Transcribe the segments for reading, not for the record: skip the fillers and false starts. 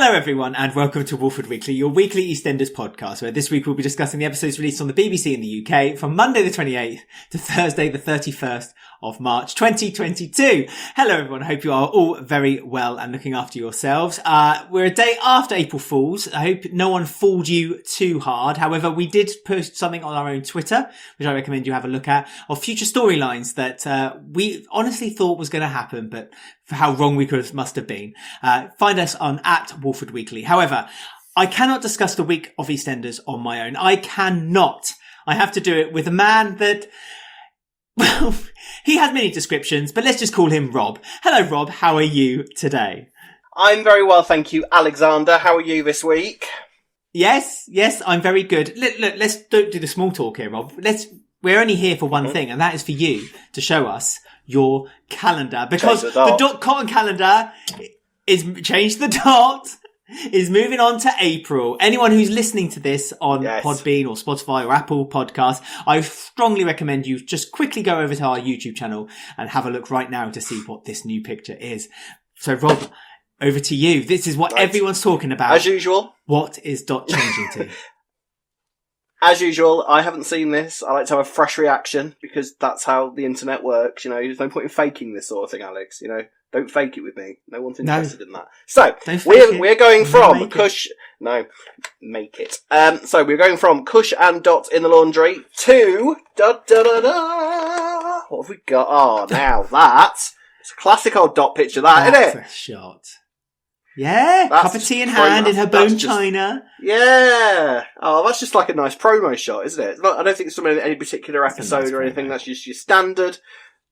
Hello everyone and welcome to Walford Weekly, your weekly EastEnders podcast, where this week we'll be discussing the episodes released on the BBC in the UK from Monday the 28th to Thursday the 31st of March 2022. Hello everyone, I hope you are all very well and looking after yourselves. We're a day after April Fools. I hope no one fooled you too hard. However, we did post something on our own Twitter, which I recommend you have a look at, of future storylines that we honestly thought was going to happen, but for how wrong we must have been. Find us on @Walford Weekly. However, I cannot discuss the week of EastEnders on my own. I cannot. I have to do it with a man that, well, he has many descriptions, but let's just call him Rob. Hello, Rob. How are you today? I'm very well, thank you, Alexander. How are you this week? Yes, I'm very good. Look, let's don't do the small talk here, Rob. We're only here for one thing, and that is for you to show us your calendar, because the .cotton calendar is changed. The dot is moving on to April. Anyone who's listening to this on Podbean or Spotify or Apple Podcasts, I strongly recommend you just quickly go over to our YouTube channel and have a look right now to see what this new picture is. So, Rob, over to you. This is what everyone's talking about. As usual. What is dot changing to? As usual, I haven't seen this. I like to have a fresh reaction because that's how the internet works. You know, there's no point in faking this sort of thing, Alex. You know, don't fake it with me. No one's interested in that. So we're going from Kush. No, make it. So we're going from Kush and Dot in the laundry to da da da da. What have we got? Oh, now it's a classic old Dot picture, isn't it? That's a shot. Yeah, cup of tea in hand in her bone china. Yeah. Oh, that's just like a nice promo shot, isn't it? I don't think it's from any particular episode or anything. That's just your standard.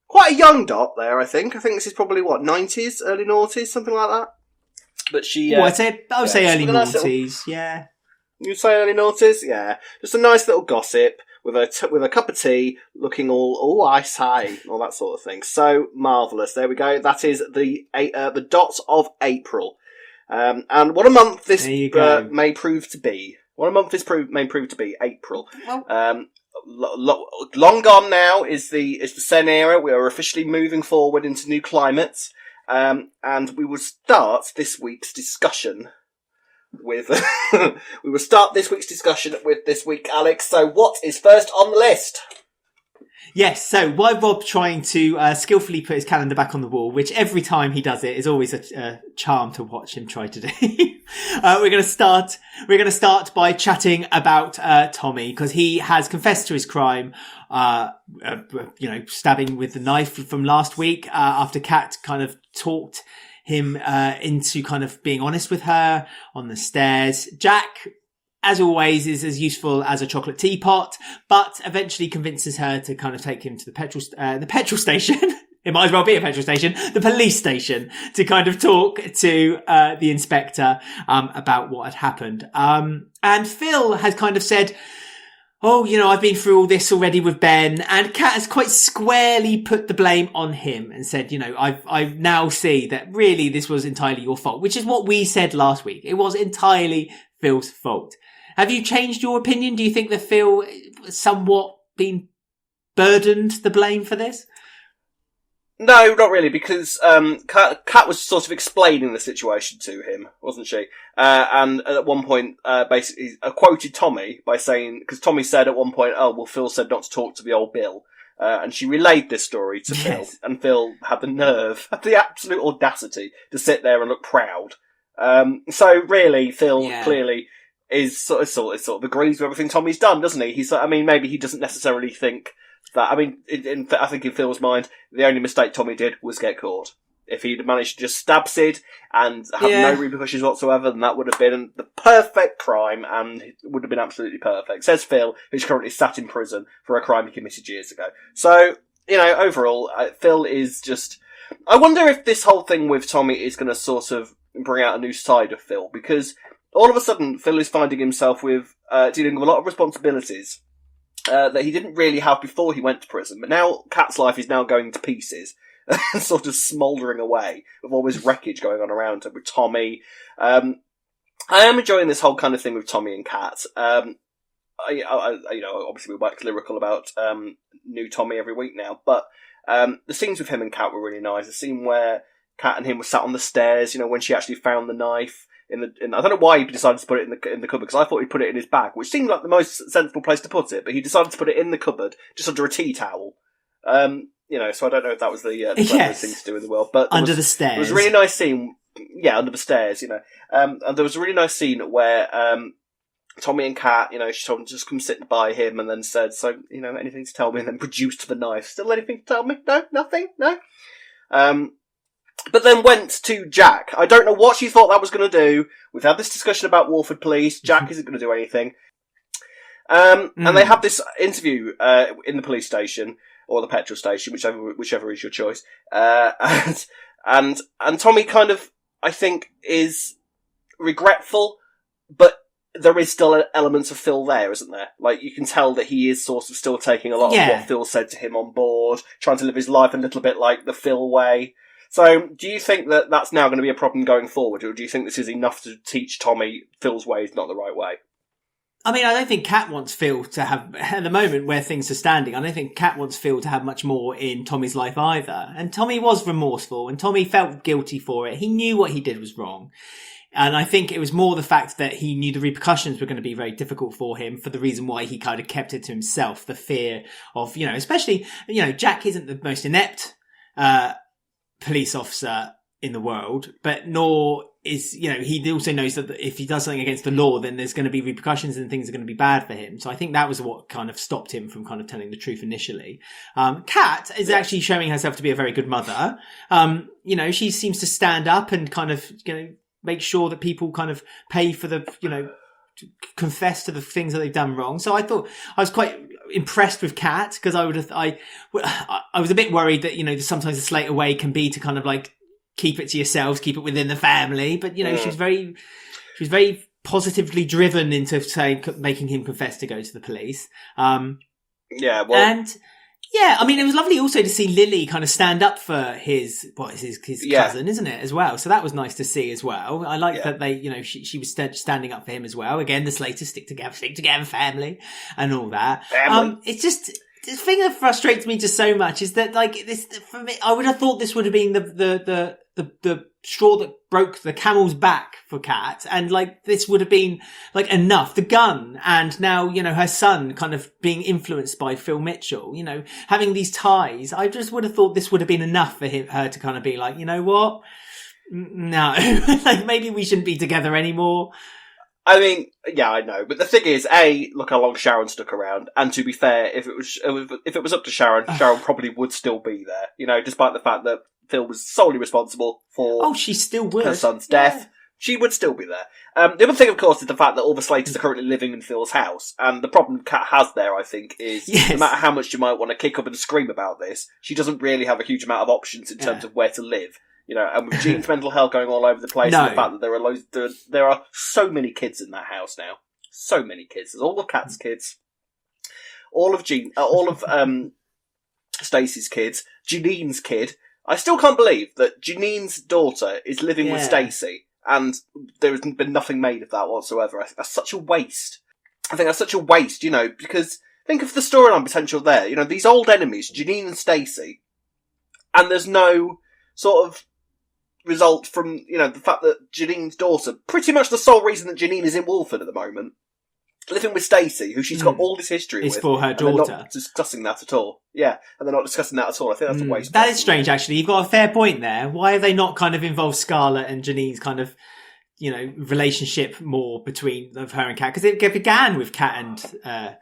Quite a young Dot there, I think. I think this is probably, 90s, early noughties, something like that. But she... I would say early noughties, yeah. You'd say early noughties? Yeah. Just a nice little gossip with a cup of tea, looking all ice high, all that sort of thing. So marvellous. There we go. That is the Dots of April. And what a month this may prove to be. What a month this may prove to be. April. Long gone now is the Sen era. We are officially moving forward into new climates. And we will start this week's discussion with this week, Alex. So what is first on the list? Yes, so while Rob trying to skillfully put his calendar back on the wall, which every time he does it is always a charm to watch him try to do. We're going to start by chatting about Tommy, because he has confessed to his crime, stabbing with the knife from last week, after Kat kind of talked him into kind of being honest with her on the stairs. Jack, as always, is as useful as a chocolate teapot, but eventually convinces her to kind of take him to the petrol station. It might as well be a petrol station, the police station, to kind of talk to the inspector about what had happened. And Phil has kind of said, I've been through all this already with Ben, and Kat has quite squarely put the blame on him and said, I now see that really this was entirely your fault, which is what we said last week. It was entirely Phil's fault. Have you changed your opinion? Do you think that Phil somewhat been burdened the blame for this? No, not really, because Kat was sort of explaining the situation to him, wasn't she? And at one point, basically, quoted Tommy by saying, because Tommy said at one point, Phil said not to talk to the old Bill. And she relayed this story to Phil, and Phil had the absolute audacity to sit there and look proud. So really, Phil clearly is sort of agrees with everything Tommy's done, doesn't he? He's, maybe he doesn't necessarily think that. I mean, I think in Phil's mind, the only mistake Tommy did was get caught. If he'd managed to just stab Sid and have no repercussions whatsoever, then that would have been the perfect crime, and it would have been absolutely perfect. Says Phil, who's currently sat in prison for a crime he committed years ago. So, overall, Phil is just... I wonder if this whole thing with Tommy is going to sort of bring out a new side of Phil, because all of a sudden Phil is finding himself with dealing with a lot of responsibilities that he didn't really have before he went to prison, but now Kat's life is now going to pieces, sort of smouldering away with all this wreckage going on around him with Tommy. I am enjoying this whole kind of thing with Tommy and Kat. Obviously we wax lyrical about new Tommy every week now, but the scenes with him and Kat were really nice. The scene where Kat and him were sat on the stairs, when she actually found the knife, I don't know why he decided to put it in the cupboard, because I thought he'd put it in his bag, which seemed like the most sensible place to put it, but he decided to put it in the cupboard, just under a tea towel. So I don't know if that was the cleverest thing to do in the world, but under the stairs. There was a really nice scene, under the stairs, and there was a really nice scene where, Tommy and Kat, she told him to just come sit by him, and then said, so, anything to tell me, and then produced the knife. Still anything to tell me? No? Nothing? No? But then went to Jack. I don't know what she thought that was going to do. We've had this discussion about Walford Police. Jack isn't going to do anything. And they have this interview in the police station, or the petrol station, whichever is your choice. And Tommy kind of, I think, is regretful, but there is still elements of Phil there, isn't there? Like, you can tell that he is sort of still taking a lot of what Phil said to him on board, trying to live his life a little bit like the Phil way. So, do you think that that's now going to be a problem going forward, or do you think this is enough to teach Tommy Phil's way is not the right way? I mean, I don't think Kat wants Phil to have, at the moment where things are standing, I don't think Kat wants Phil to have much more in Tommy's life either. And Tommy was remorseful, and Tommy felt guilty for it. He knew what he did was wrong. And I think it was more the fact that he knew the repercussions were going to be very difficult for him, for the reason why he kind of kept it to himself. The fear of, especially, Jack isn't the most inept police officer in the world, but nor is, he also knows that if he does something against the law, then there's going to be repercussions and things are going to be bad for him. So I think that was what kind of stopped him from kind of telling the truth initially. Kat is actually showing herself to be a very good mother. She seems to stand up and kind of, make sure that people kind of pay for the, confess to the things that they've done wrong. So I thought I was quite impressed with Kat, because I was a bit worried that, sometimes the Slater way can be to kind of like keep it to yourselves, keep it within the family. But, she was very positively driven into making him confess to go to the police. I mean, it was lovely also to see Lily kind of stand up for his cousin, isn't it, as well? So that was nice to see as well. I like that they, she was standing up for him as well. Again, the Slaters stick together family and all that. It's just, the thing that frustrates me just so much is that, like, this, for me, I would have thought this would have been the straw that broke the camel's back for Kat, and like this would have been like enough. The gun, and now her son kind of being influenced by Phil Mitchell, having these ties. I just would have thought this would have been enough for her to kind of be like, what? No, like maybe we shouldn't be together anymore. I mean, yeah, I know, but the thing is, look how long Sharon stuck around, and to be fair, if it was up to Sharon, Sharon probably would still be there. Despite the fact that Phil was solely responsible for she still would. Her son's death. She would still be there. The other thing, of course, is the fact that all the Slaters are currently living in Phil's house, and the problem Kat has there, I think, is no matter how much you might want to kick up and scream about this, she doesn't really have a huge amount of options in terms of where to live. And with Jean's mental health going all over the place, and the fact that there are so many kids in that house now, so many kids. There's all of Kat's kids, all of Stacey's kids, Janine's kid. I still can't believe that Janine's daughter is living with Stacey, and there has been nothing made of that whatsoever. I think that's such a waste. Because think of the storyline potential there. These old enemies, Janine and Stacey, and there's no sort of result from, the fact that Janine's daughter, pretty much the sole reason that Janine is in Walford at the moment, living with Stacey, who she's got all this history with. It's for her daughter. They're not discussing that at all. Yeah, and they're not discussing that at all. I think that's a waste. That is strange, actually. You've got a fair point there. Why have they not kind of involved Scarlett and Janine's kind of, relationship more between of her and Kat? Because it began with Kat and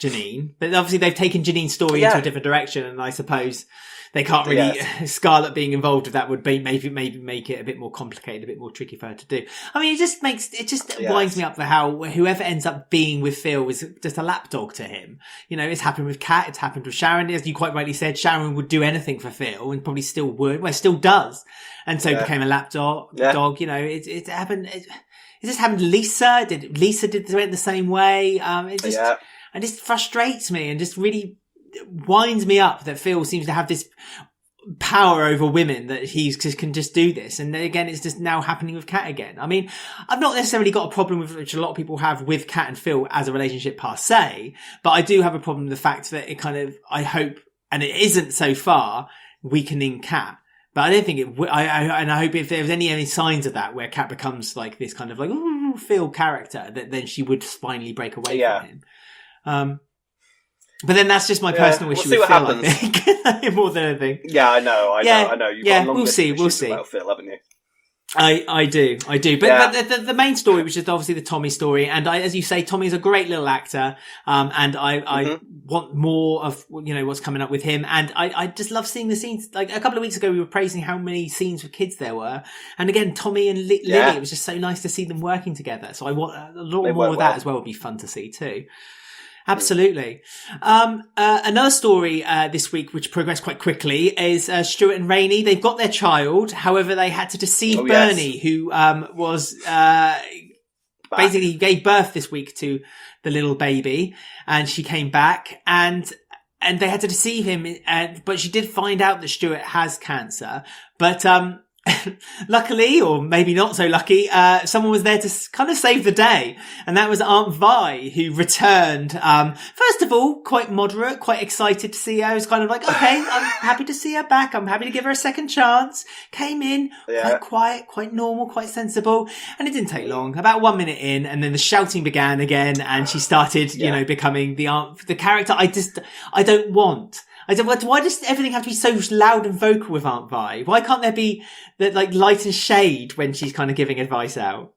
Janine, but obviously they've taken Janine's story into a different direction, and I suppose they can't really. Scarlett being involved with that would be maybe make it a bit more complicated, a bit more tricky for her to do. I mean, it winds me up for how whoever ends up being with Phil is just a lapdog to him. It's happened with Kat, it's happened with Sharon. As you quite rightly said, Sharon would do anything for Phil, and probably still would. Well, still does, and so became a lapdog. Dog, it happened. It just happened to Lisa. Lisa did the same way? It just frustrates me and just really winds me up that Phil seems to have this power over women, that he can just do this. And again, it's just now happening with Kat again. I mean, I've not necessarily got a problem with, which a lot of people have, with Kat and Phil as a relationship per se, but I do have a problem with the fact that it kind of, I hope, and it isn't so far, weakening Kat. But I don't think it. And I hope if there was any signs of that, where Kat becomes like this kind of like Phil character, that then she would finally break away from him. But then that's just my personal issue with Phil, happens. I think, more than anything. Yeah, I know. You've got a long list of issues about Phil, haven't you? I do. But the main story, which is obviously the Tommy story, and as you say, Tommy is a great little actor, and I want more of, what's coming up with him, and I just love seeing the scenes. Like a couple of weeks ago, we were praising how many scenes with kids there were, and again, Tommy and Lily, it was just so nice to see them working together. So I want a lot more of that as well. Would be fun to see too. Absolutely. Another story this week, which progressed quite quickly, is Stuart and Rainie. They've got their child. However, they had to deceive Bernie, who was basically gave birth this week to the little baby, and she came back, and they had to deceive him. But she did find out that Stuart has cancer. But luckily, or maybe not so lucky, someone was there to kind of save the day, and that was Aunt Vi, who returned. First of all, quite moderate, quite excited to see her. I was kind of like, okay, I'm happy to see her back. I'm happy to give her a second chance. Came in quite quiet, quite normal, quite sensible, and it didn't take long. About 1 minute in, and then the shouting began again, and she started, becoming the character I don't want. Why does everything have to be so loud and vocal with Aunt Vi? Why can't there be that like light and shade when she's kind of giving advice out?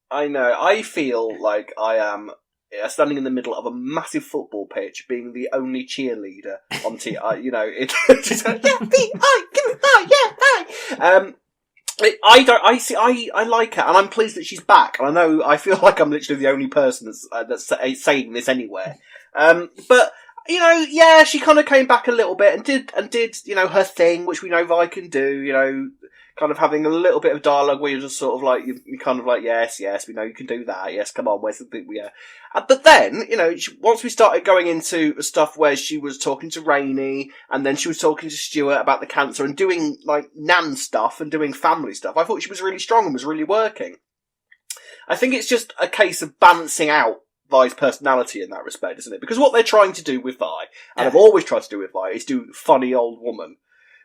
I know. I feel like I am standing in the middle of a massive football pitch, being the only cheerleader on TV. It's just like, give me I like her, and I'm pleased that she's back. And I feel like I'm literally the only person that's saying this anywhere. But. She kind of came back a little bit and did, her thing, which we know Vi can do, kind of having a little bit of dialogue where you're just sort of like, you're kind of like, yes, we know you can do that, yes, come on, where's the thing, yeah. But then, once we started going into stuff where she was talking to Rainie, and then she was talking to Stuart about the cancer and doing, like, nan stuff and doing family stuff, I thought she was really strong and was really working. I think it's just a case of balancing out Vi's personality in that respect, isn't it? Because what they're trying to do with Vi, and I've always tried to do with Vi, is do funny old woman.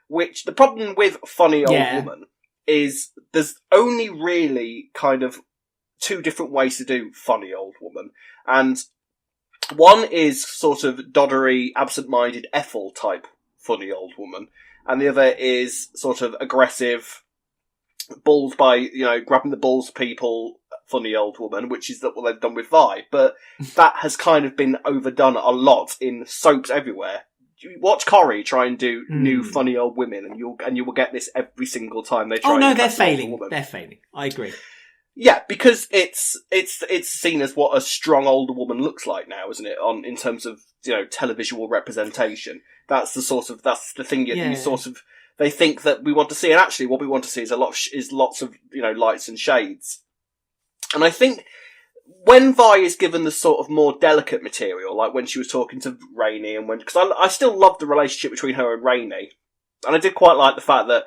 Which, the problem with funny old woman is there's only really kind of two different ways to do funny old woman. And one is sort of doddery, absent-minded Ethel type funny old woman. And the other is sort of aggressive, balls by, grabbing the balls people, funny old woman, which is what they've done with Vi. But that has kind of been overdone a lot in soaps everywhere. Watch Corrie try and do new funny old women, and you will get this every single time they try. Oh no, they're failing. They're failing. I agree. Yeah, because it's seen as what a strong older woman looks like now, isn't it? In terms of televisual representation, that's the thing you sort of. They think that we want to see, and actually, what we want to see is lots of lights and shades. And I think when Vi is given the sort of more delicate material, like when she was talking to Rainie, and because I still love the relationship between her and Rainie, and I did quite like the fact that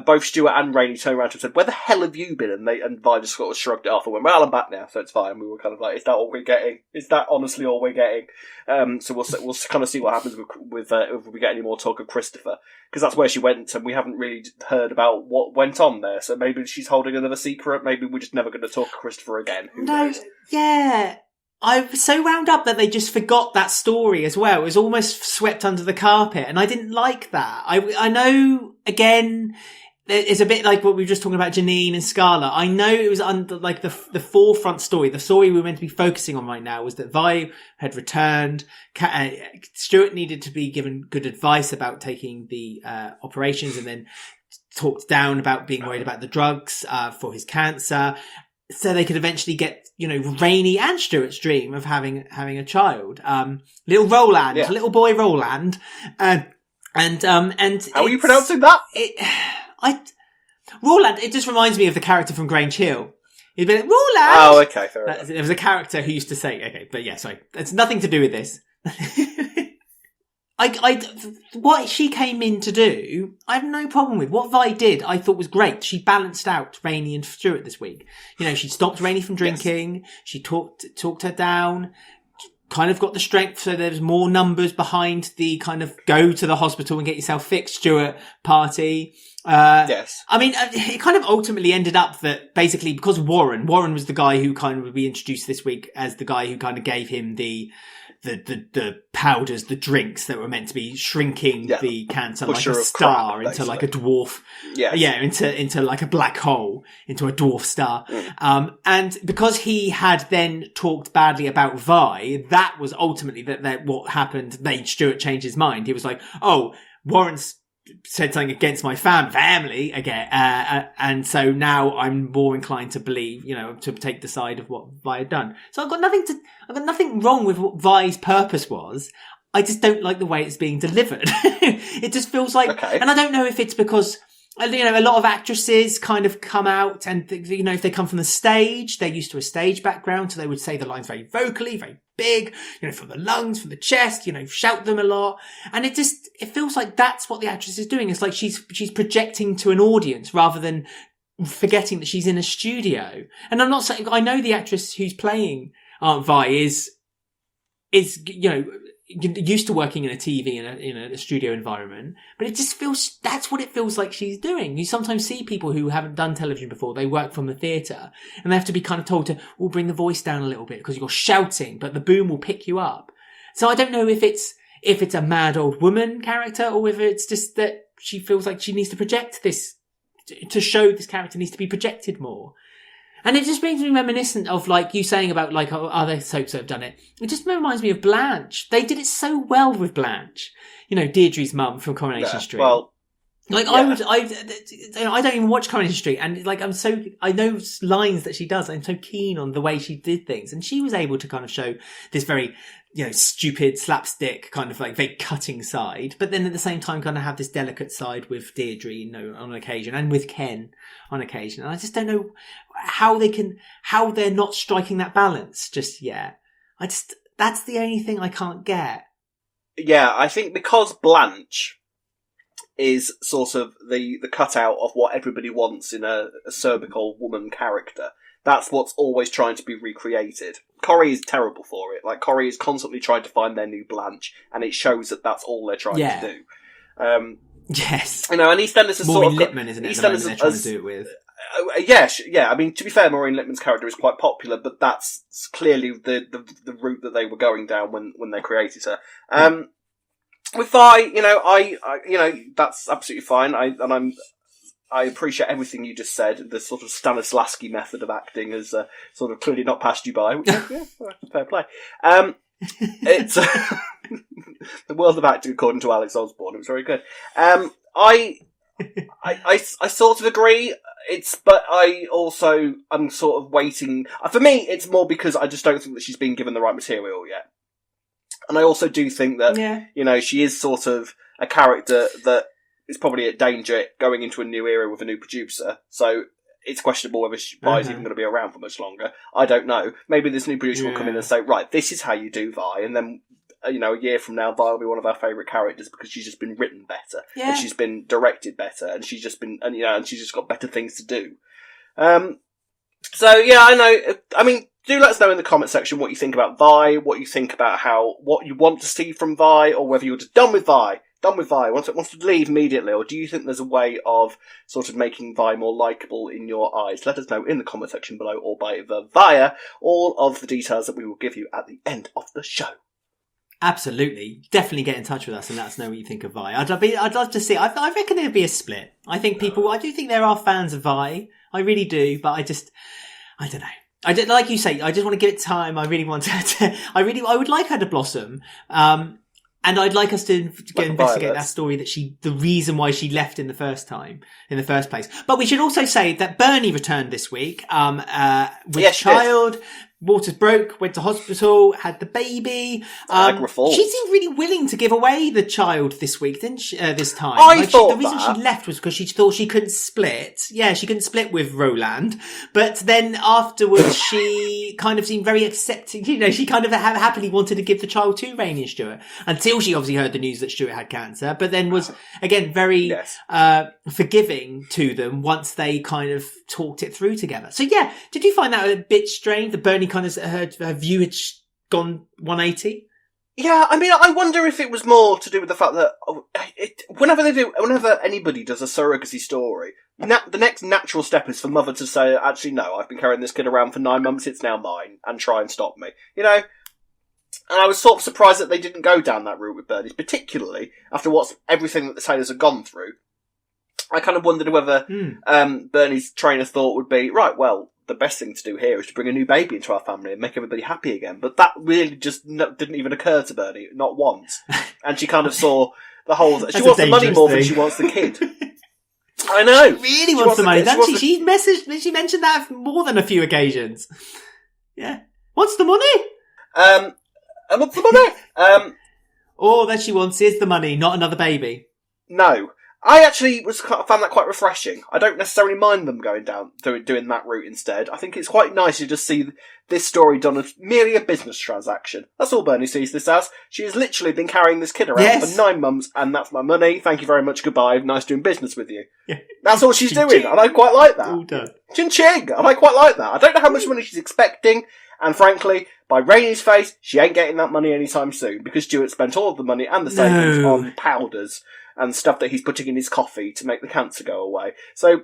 both Stuart and Rainie turned around to her and said, "Where the hell have you been?" And Vi just sort of shrugged it off and went, "Well, I'm back now, so it's fine." And we were kind of like, "Is that all we're getting? Is that honestly all we're getting?" So we'll kind of see what happens with if we get any more talk of Christopher, because that's where she went, and we haven't really heard about what went on there. So maybe she's holding another secret. Maybe we're just never going to talk of Christopher again. Who knows? Yeah. I was so wound up that they just forgot that story as well. It was almost swept under the carpet, and I didn't like that. I know, again, it's a bit like what we were just talking about Janine and Scarlett. I know it was under like the forefront story. The story we were meant to be focusing on right now was that Vi had returned. Stuart needed to be given good advice about taking the operations, and then talked down about being worried about the drugs for his cancer, so they could eventually get Rainie and Stuart's dream of having a child. Little Roland, little boy Roland, and how are you pronouncing that? Roland. It just reminds me of the character from Grange Hill. He'd be like, Roland. Oh, okay, fair enough. There was a character who used to say, okay, but yeah, sorry, it's nothing to do with this. What she came in to do, I have no problem with. What Vi did, I thought was great. She balanced out Rainie and Stuart this week. She stopped Rainie from drinking. Yes. She talked her down. kind of got the strength, so there's more numbers behind the kind of go to the hospital and get yourself fixed Stuart party. Yes. I mean, it kind of ultimately ended up that basically because Warren was the guy who kind of would be introduced this week as the guy who kind of gave him the powders, the drinks that were meant to be shrinking the cancer like a star into like a dwarf. Yeah, into like a black hole, into a dwarf star. And because he had then talked badly about Vi, that was ultimately that what happened. Stuart changed his mind. He was like, oh, Warren's said something against my family again, and so now I'm more inclined to believe, to take the side of what Vi had done. So I've got nothing wrong with what Vi's purpose was. I just don't like the way it's being delivered. It just feels like, and I don't know if it's because, a lot of actresses kind of come out and, if they come from the stage, they're used to a stage background, so they would say the lines very vocally, very big, from the lungs, from the chest, shout them a lot. And it feels like that's what the actress is doing. It's like she's projecting to an audience rather than forgetting that she's in a studio. And I'm not saying, I know the actress who's playing Aunt Vi is, used to working in a TV in a studio environment, but it just feels, that's what it feels like she's doing. You sometimes see people who haven't done television before, they work from the theatre, and they have to be kind of told to, bring the voice down a little bit because you're shouting, but the boom will pick you up. So I don't know if it's a mad old woman character or whether it's just that she feels like she needs to project this, to show this character needs to be projected more. And it just makes me reminiscent of, like, you saying about, like, other soaps that have done it. It just reminds me of Blanche. They did it so well with Blanche. Deirdre's mum from Coronation Street. Well, like, yeah. I don't even watch Coronation Street. And, like, I know lines that she does. I'm so keen on the way she did things. And she was able to kind of show this very, stupid slapstick kind of like very cutting side, but then at the same time kind of have this delicate side with Deirdre, on occasion, and with Ken on occasion. And I just don't know how they're not striking that balance just yet. That's the only thing I can't get. Yeah, I think because Blanche is sort of the cutout of what everybody wants in a cervical woman character. That's what's always trying to be recreated. Corrie is terrible for it. Like, Corrie is constantly trying to find their new Blanche, and it shows that that's all they're trying to do. Yes. And EastEnders is Maureen sort of... Lipman, isn't it, they're trying to do it with? Yeah. I mean, to be fair, Maureen Lipman's character is quite popular, but that's clearly the route that they were going down when they created her. With Vi, that's absolutely fine. I appreciate everything you just said. The sort of Stanislavski method of acting has sort of clearly not passed you by. Which fair play. It's the world of acting according to Alex Osborne. It was very good. I sort of agree. But I'm sort of waiting. For me, it's more because I just don't think that she's been given the right material yet. And I also do think that, she is sort of a character that is probably at danger going into a new era with a new producer. So it's questionable whether Vi's even going to be around for much longer. I don't know. Maybe this new producer will come in and say, right, this is how you do Vi. And then, a year from now, Vi will be one of our favourite characters because she's just been written better. Yeah. And she's been directed better. And she's just been, and she's just got better things to do. So, yeah, I know. I mean, do let us know in the comment section what you think about Vi, what you think about what you want to see from Vi, or whether you're just done with Vi, wants to leave immediately, or do you think there's a way of sort of making Vi more likeable in your eyes? Let us know in the comment section below, or via all of the details that we will give you at the end of the show. Absolutely. Definitely get in touch with us and let us know what you think of Vi. I'd love to see, I reckon there'd be a split. I do think there are fans of Vi. I really do, but I don't know. Like you say, I just want to give it time. I really want her to, I would like her to blossom. And I'd like us to go investigate that story the reason why she left in the first place. But we should also say that Bernie returned this week, with child. Waters broke, went to hospital, had the baby. She seemed really willing to give away the child this week, didn't she? This time, the reason she left was because she thought she couldn't split. Yeah, she couldn't split with Roland. But then afterwards, she kind of seemed very accepting. She kind of happily wanted to give the child to Rainie and Stuart until she obviously heard the news that Stuart had cancer. But then was again very forgiving to them once they kind of talked it through together. So yeah, did you find that a bit strange that Bernie kind of her view had gone 180. Yeah, I mean, I wonder if it was more to do with the fact that whenever anybody does a surrogacy story, the next natural step is for mother to say, actually, no, I've been carrying this kid around for 9 months, it's now mine, and try and stop me. You know? And I was sort of surprised that they didn't go down that route with Bernie's, particularly after everything that the Taylors have gone through. I kind of wondered whether Bernie's train of thought would be, right, well, the best thing to do here is to bring a new baby into our family and make everybody happy again. But that really just didn't even occur to Bernie, not once. And she kind of saw the whole... She wants the money more than she wants the kid. I know. She really wants the money, doesn't she? She mentioned that more than a few occasions. Yeah. Wants the money? What's the money? All that she wants is the money, not another baby. No. I actually found that quite refreshing. I don't necessarily mind them going down, doing that route instead. I think it's quite nice to just see this story done as merely a business transaction. That's all Bernie sees this as. She has literally been carrying this kid around for 9 months, and that's my money. Thank you very much, goodbye. Nice doing business with you. Yeah. That's all she's doing, and I quite like that. All done. Chin-ching! And I quite like that. I don't know how much money she's expecting, and frankly, by Rainie's face, she ain't getting that money anytime soon, because Stuart spent all of the money and the savings on powders and stuff that he's putting in his coffee to make the cancer go away. So,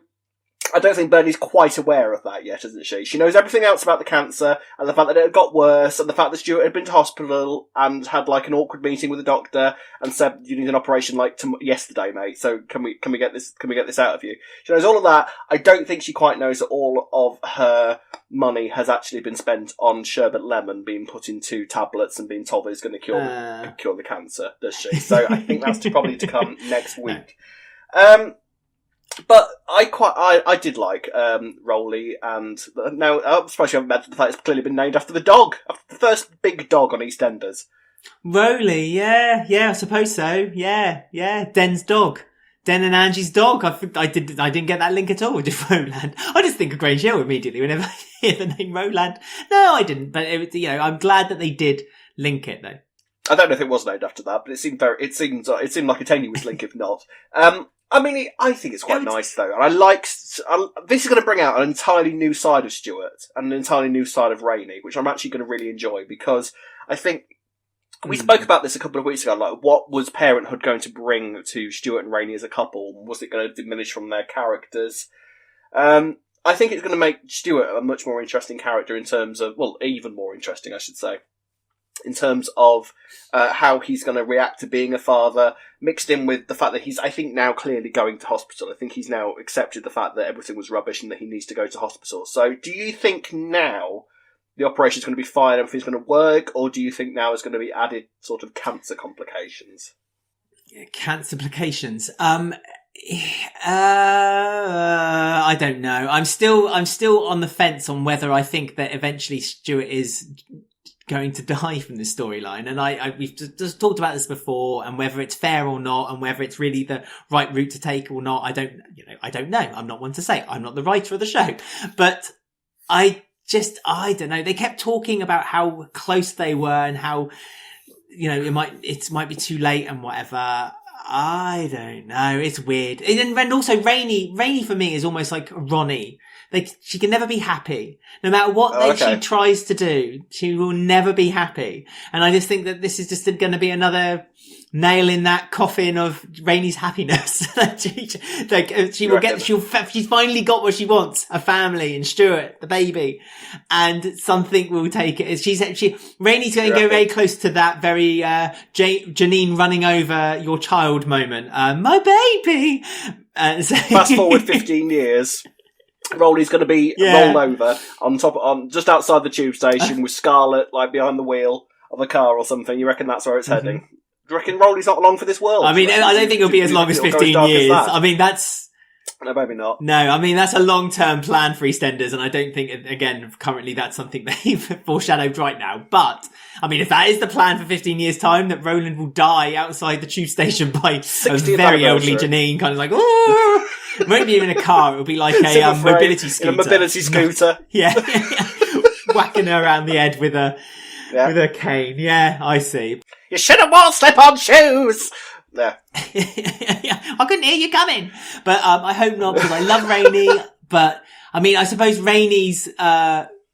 I don't think Bernie's quite aware of that yet, isn't she? She knows everything else about the cancer, and the fact that it had got worse, and the fact that Stuart had been to hospital, and had, like, an awkward meeting with the doctor, and said, you need an operation, like, yesterday, mate, so can we get this out of you? She knows all of that. I don't think she quite knows that all of her money has actually been spent on sherbet lemon being put into tablets and being told that it's going to cure the cancer, does she? So I think that's probably to come next week. But I did like Rolly, and now I'm surprised you haven't mentioned the fact it's clearly been named after the dog, after the first big dog on EastEnders. Rolly, yeah, I suppose so. Yeah, Den's dog. Den and Angie's dog. I didn't get that link at all with Roland. I just think of Grange Hill immediately whenever I hear the name Roland. No, I didn't. But I'm glad that they did link it though. I don't know if it was named after that, but it seemed like a tenuous link if not. I mean, I think it's quite nice though, and this is going to bring out an entirely new side of Stuart and an entirely new side of Rainie, which I'm actually going to really enjoy, because I think we spoke about this a couple of weeks ago, like, what was parenthood going to bring to Stuart and Rainie as a couple? Was it going to diminish from their characters? I think it's going to make Stuart a much more interesting character in terms of, well, even more interesting, I should say, in terms of how he's going to react to being a father, mixed in with the fact that he's, I think, now clearly going to hospital. I think he's now accepted the fact that everything was rubbish and that he needs to go to hospital. So do you think now the operation's going to be fine, everything's going to work, or do you think now is going to be added sort of cancer complications? Cancer complications. I don't know. I'm still on the fence on whether I think that eventually Stuart is going to die from this storyline, and we've just talked about this before, and whether it's fair or not, and whether it's really the right route to take or not. I don't know. I'm not one to say. I'm not the writer of the show, but I don't know. They kept talking about how close they were and how, it might be too late and whatever. I don't know. It's weird. And also Rainie for me is almost like Ronnie. She can never be happy. No matter what she tries to do, she will never be happy. And I just think that this is just going to be another nail in that coffin of Rainie's happiness. She's finally got what she wants, a family and Stuart, the baby, and something will take it. Rainie's going to go very close to that very, Janine running over your child moment. My baby! Fast forward 15 years. Rolly's going to be rolled over on just outside the tube station with Scarlett like behind the wheel of a car or something. You reckon that's where it's heading? Do you reckon Rolly's not long for this world? I mean, I don't think it'll be as long as 15 years. I mean, that's... No, maybe not. No, I mean, that's a long-term plan for EastEnders, and I don't think, again, currently that's something they've foreshadowed right now. But, I mean, if that is the plan for 15 years' time, that Roland will die outside the tube station by a very elderly Janine, kind of like, ooh! It won't be even a car, it'll be like a mobility scooter. A mobility scooter. Yeah. Whacking her around the head with a cane. Yeah, I see. You should have worn slip-on shoes! Yeah. I couldn't hear you coming. But I hope not, because I love Rainie. But I mean, I suppose Rainie's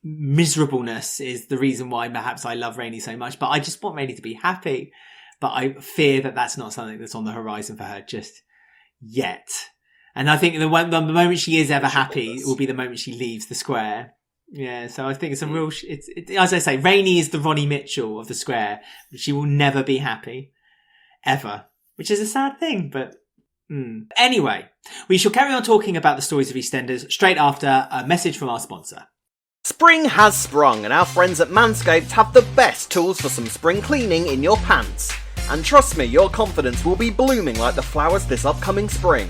miserableness is the reason why perhaps I love Rainie so much. But I just want Rainie to be happy. But I fear that that's not something that's on the horizon for her just yet. And I think the moment she is ever happy will be the moment she leaves the square. Yeah, so I think it's a real... as I say, Rainie is the Ronnie Mitchell of the square. She will never be happy. Ever. Which is a sad thing, but... Anyway, we shall carry on talking about the stories of EastEnders straight after a message from our sponsor. Spring has sprung, and our friends at Manscaped have the best tools for some spring cleaning in your pants. And trust me, your confidence will be blooming like the flowers this upcoming spring.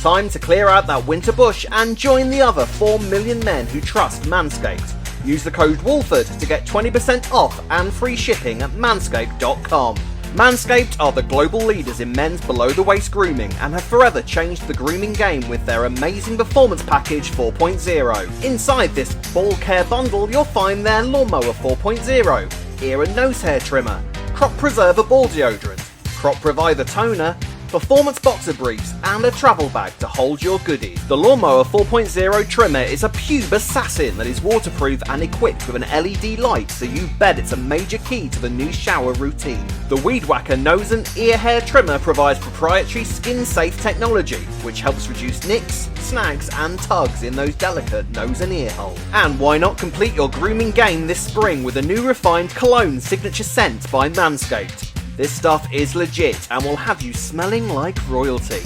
Time to clear out that winter bush and join the other 4 million men who trust Manscaped. Use the code Walford to get 20% off and free shipping at manscaped.com. Manscaped are the global leaders in men's below-the-waist grooming and have forever changed the grooming game with their amazing Performance Package 4.0. Inside this ball care bundle, you'll find their Lawnmower 4.0, Ear and Nose Hair Trimmer, Crop Preserver Ball Deodorant, Crop Reviver Toner, Performance Boxer Briefs, and a travel bag to hold your goodies. The Lawnmower 4.0 trimmer is a pube assassin that is waterproof and equipped with an LED light, so you bet it's a major key to the new shower routine. The Weed Whacker Nose and Ear Hair Trimmer provides proprietary skin-safe technology, which helps reduce nicks, snags, and tugs in those delicate nose and ear holes. And why not complete your grooming game this spring with a new refined cologne signature scent by Manscaped? This stuff is legit and will have you smelling like royalty.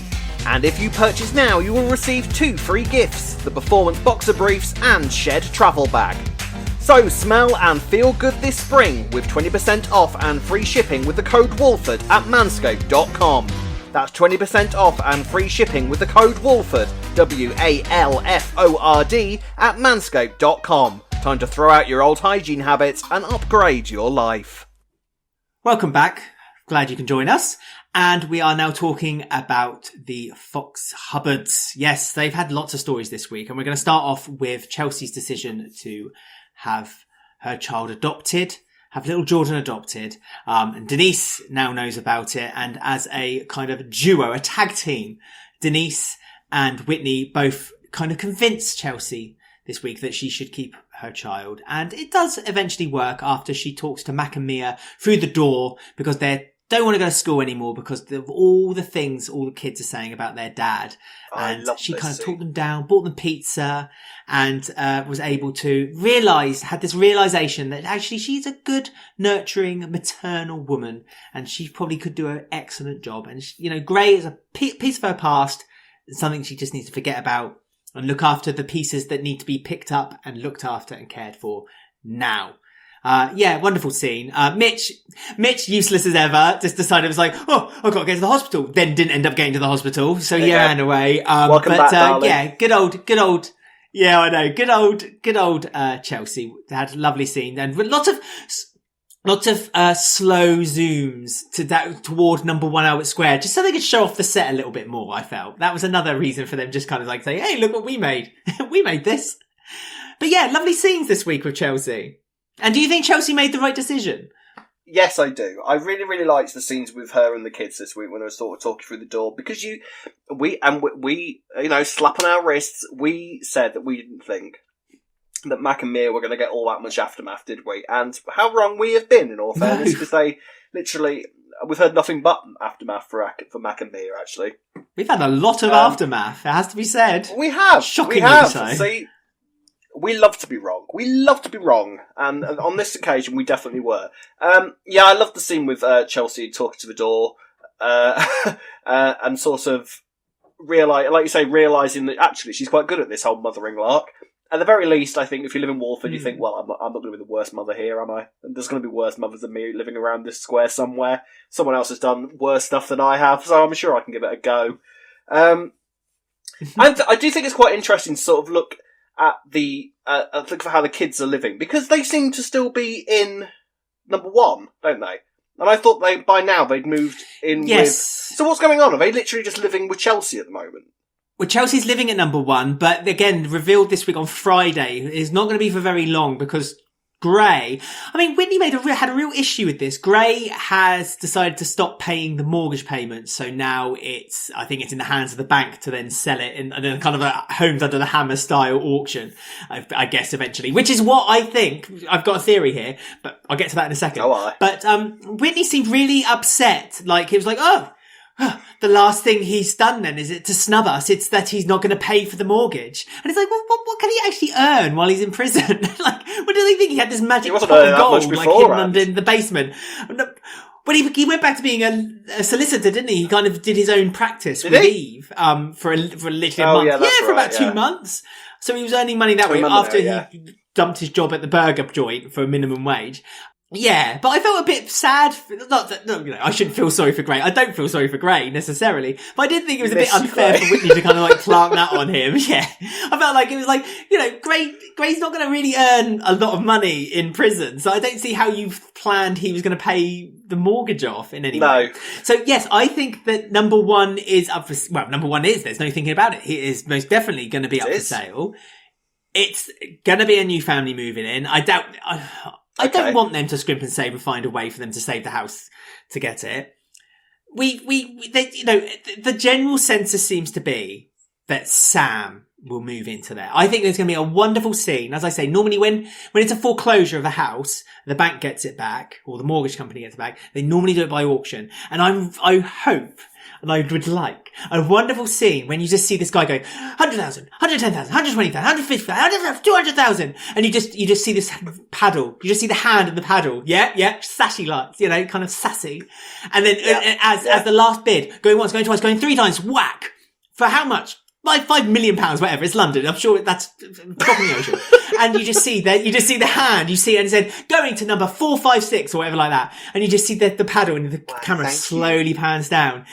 And if you purchase now, you will receive 2 free gifts, the Performance Boxer Briefs and Shed Travel Bag. So smell and feel good this spring with 20% off and free shipping with the code Walford at manscaped.com. That's 20% off and free shipping with the code Walford, WALFORD, at manscaped.com. Time to throw out your old hygiene habits and upgrade your life. Welcome back. Glad you can join us. And we are now talking about the Fox Hubbards. Yes, they've had lots of stories this week. And we're going to start off with Chelsea's decision to have her child adopted, have little Jordan adopted. And Denise now knows about it. And as a kind of duo, a tag team, Denise and Whitney both kind of convinced Chelsea this week that she should keep her child. And it does eventually work after she talks to Mac and Mia through the door because they don't want to go to school anymore because of all the things all the kids are saying about their dad. And she kind of talked them down, bought them pizza, and was able to had this realization that actually she's a good, nurturing, maternal woman, and she probably could do an excellent job. And, Grey is a piece of her past, something she just needs to forget about and look after the pieces that need to be picked up and looked after and cared for now. Wonderful scene. Mitch, useless as ever, just decided it was like, oh, I've got to get to the hospital. Then didn't end up getting to the hospital. So he ran away. Welcome back, darling. Good old. Yeah, I know. Good old Chelsea. They had a lovely scene. And lots of slow zooms toward number 1 Albert Square, just so they could show off the set a little bit more, I felt. That was another reason for them just kind of like saying, hey, look what we made. We made this. But yeah, lovely scenes this week with Chelsea. And do you think Chelsea made the right decision? Yes, I do. I really, really liked the scenes with her and the kids this week when they were sort of talking through the door, because we, slapping our wrists, we said that we didn't think that Mac and Mia were going to get all that much aftermath, did we? And how wrong we have been, in all fairness, because they literally, we've heard nothing but aftermath for Mac and Mia, actually. We've had a lot of aftermath, it has to be said. We have. Shockingly so. See, we love to be wrong. And on this occasion, we definitely were. I love the scene with Chelsea talking to the door, and sort of realising that actually she's quite good at this whole mothering lark. At the very least, I think if you live in Walford, you think, well, I'm not going to be the worst mother here, am I? And there's going to be worse mothers than me living around this square somewhere. Someone else has done worse stuff than I have, so I'm sure I can give it a go. And I do think it's quite interesting to sort of look at look for how the kids are living, because they seem to still be in number 1, don't they? And I thought by now they'd moved in with... So what's going on? Are they literally just living with Chelsea at the moment? Well, Chelsea's living at number 1, but again, revealed this week on Friday, is not going to be for very long because Gray. I mean, Whitney had a real issue with this. Gray has decided to stop paying the mortgage payments, so now I think it's in the hands of the bank to then sell it in kind of a Homes Under the Hammer style auction, I guess eventually, which is what I think. I've got a theory here, but I'll get to that in a second. But Whitney seemed really upset. Like, he was like, the last thing he's done then is it to snub us. It's that he's not going to pay for the mortgage. And it's like, well, what can he actually earn while he's in prison? Like, what do they think? He had this magic pot of gold like hidden under the basement. When he went back to being a solicitor, didn't he? He kind of did his own practice with Eve for literally a month. For about 2 months. So he was earning money that way after he dumped his job at the burger joint for a minimum wage. Yeah, but I felt a bit sad. Not that, I shouldn't feel sorry for Gray. I don't feel sorry for Gray necessarily, but I did think it was a bit unfair for Whitney to kind of like plant that on him. Yeah, I felt like it was like, Gray's not going to really earn a lot of money in prison, so I don't see how you've planned he was going to pay the mortgage off in any way. So yes, I think that number one is up for. Well, number one is. There's no thinking about it. It is most definitely going to be up for sale. It's going to be a new family moving in. I don't want them to scrimp and save and find a way for them to save the house to get it. The general census seems to be that Sam will move into there. I think there's going to be a wonderful scene. As I say, normally when it's a foreclosure of a house, the bank gets it back or the mortgage company gets it back. They normally do it by auction. And I hope and I would like a wonderful scene when you just see this guy go 100,000, 110,000, 120,000, 150,000, 200,000, and you just see this paddle. You just see the hand of the paddle. Yeah, sassy lights, kind of sassy. And then as the last bid, going once, going twice, going 3 times, whack. For how much? Like £5 million, whatever. It's London. I'm sure that's dropping the ocean. And you just see the hand. You see, and it said going to number 456 or whatever like that. And you just see the paddle, and the camera slowly pans down.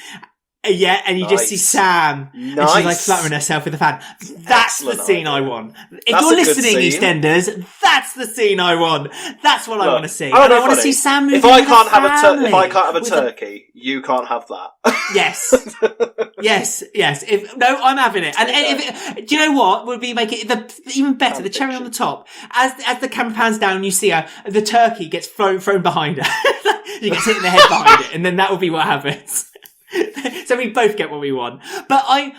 Yeah, and you just see Sam, and she's like fluttering herself with the fan. That's the scene I want. If you're listening, EastEnders, that's the scene I want. That's what I want to see. And I want to see Sam moving. If I can't have a turkey, you can't have that. Yes, yes. I'm having it. And do you know what would be make it even better? The cherry on the top. As the camera pans down, you see her. The turkey gets thrown behind her. You get hit in the head behind it, and then that will be what happens. So we both get what we want. But I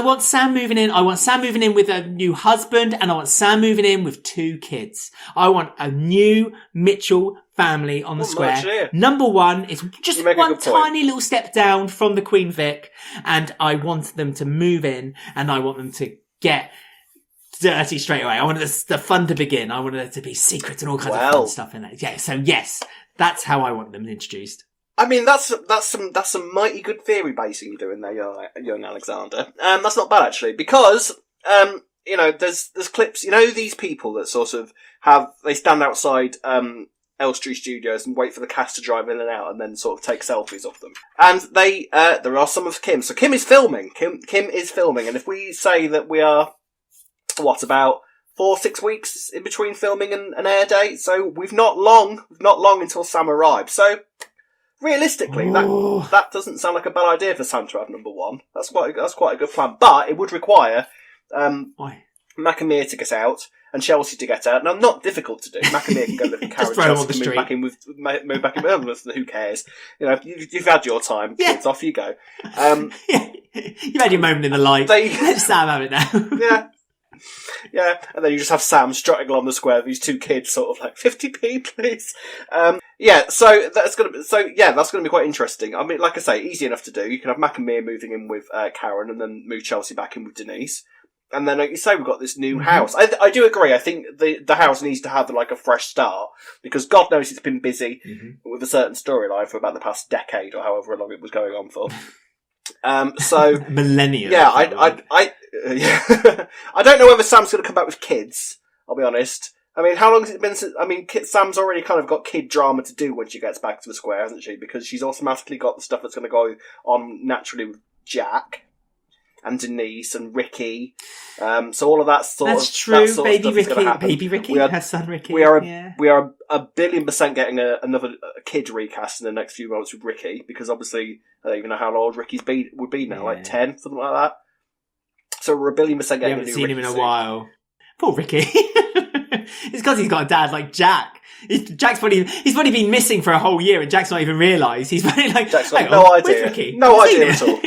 want Sam moving in. I want Sam moving in with a new husband, and I want Sam moving in with 2 kids. I want a new Mitchell family on the square. Number one is just one tiny little step down from the Queen Vic, and I want them to move in, and I want them to get dirty straight away. I want the fun to begin. I want there to be secrets and all kinds of fun stuff in there. Yeah, so yes, that's how I want them introduced. I mean, that's some mighty good theory basing you're doing there, young Alexander. That's not bad actually, because there's clips. These people that sort of they stand outside Elstree Studios and wait for the cast to drive in and out, and then sort of take selfies of them. And there are some of Kim. So Kim is filming. Kim is filming, and if we say that we are about 4-6 weeks in between filming and an air date, so we've not long until Sam arrives. So. Realistically, that doesn't sound like a bad idea for Sam to have number one. That's quite a good plan, but it would require Mac and Mia to get out and Chelsea to get out. Now, not difficult to do. Mac and Mia can go live in Carriage. Chelsea can move back in with who cares? You've had your time. Yeah. Kids, off you go. You've had your moment in the light. Let Sam have it now. Yeah, and then you just have Sam strutting along the square with these 2 kids, sort of like 50p, please. So that's gonna be quite interesting. I mean, like I say, easy enough to do. You can have Mac and Mia moving in with Karen, and then move Chelsea back in with Denise. And then, like you say, we've got this new house. I do agree. I think the house needs to have like a fresh start, because God knows it's been busy with a certain storyline for about the past decade or however long it was going on for. Millennia. Yeah, I don't know whether Sam's going to come back with kids. I'll be honest. I mean, how long has it been since... I mean, Sam's already kind of got kid drama to do when she gets back to the square, hasn't she? Because she's automatically got the stuff that's going to go on naturally with Jack and Denise and Ricky. So all of that sort of... That's true, baby Ricky, her son Ricky. We are 1,000,000,000% getting another kid recast in the next few months with Ricky, because obviously I don't even know how old Ricky's would be now, like 10, something like that. So we're 1,000,000,000% getting a new Ricky. We haven't seen him in a while. Poor Ricky. He's because he's got a dad like Jack. He's probably been missing for a whole year, and Jack's not even realised. He's probably like, Jack's got no idea. No idea at all.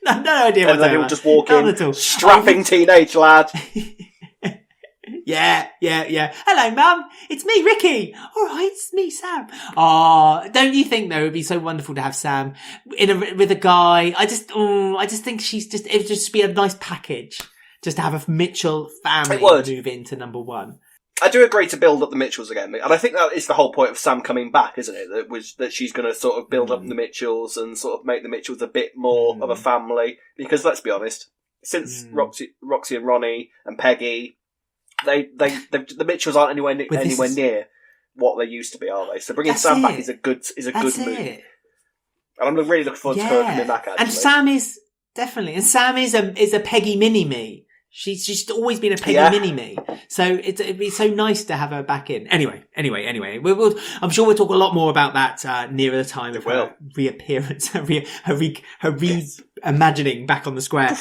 no idea. And then he'll just walk in, strapping teenage lad. Yeah. Hello, Mum. It's me, Ricky. All right, it's me, Sam. Oh, don't you think though it would be so wonderful to have Sam with a guy? I just think it would just be a nice package just to have a Mitchell family move into number one. I do agree to build up the Mitchells again, and I think that is the whole point of Sam coming back, isn't it? That she's going to sort of build up the Mitchells and sort of make the Mitchells a bit more of a family. Because let's be honest, since Roxy and Ronnie and Peggy, the Mitchells aren't anywhere near what they used to be, are they? So bringing Sam back is a good move. And I'm really looking forward to her coming back. Actually, and Sam is definitely, is a Peggy mini-me. She's always been a Peggy mini-me. So it'd be so nice to have her back in. Anyway. I'm sure we'll talk a lot more about that nearer the time of her reappearance, her reimagining back on the square.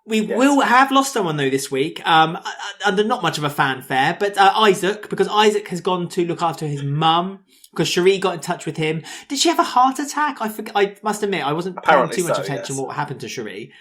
We will have lost someone though this week, under not much of a fanfare, but Isaac, because Isaac has gone to look after his mum, because Cherie got in touch with him. Did she have a heart attack? I must admit, I wasn't paying too much attention to what happened to Cherie.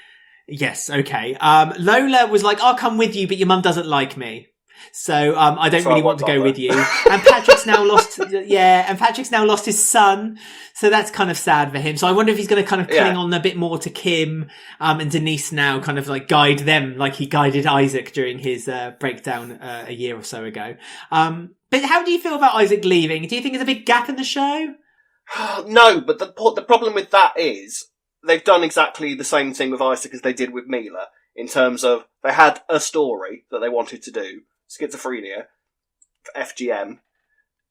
Yes, okay. Lola was like, I'll come with you, but your mum doesn't like me. So, I don't really want to go with you. And Patrick's now lost his son. So that's kind of sad for him. So I wonder if he's going to kind of cling on a bit more to Kim, and Denise now kind of like guide them like he guided Isaac during his, breakdown, a year or so ago. But how do you feel about Isaac leaving? Do you think there's a big gap in the show? No, but the problem with that is they've done exactly the same thing with Isaac as they did with Mila, in terms of they had a story that they wanted to do. Schizophrenia, FGM,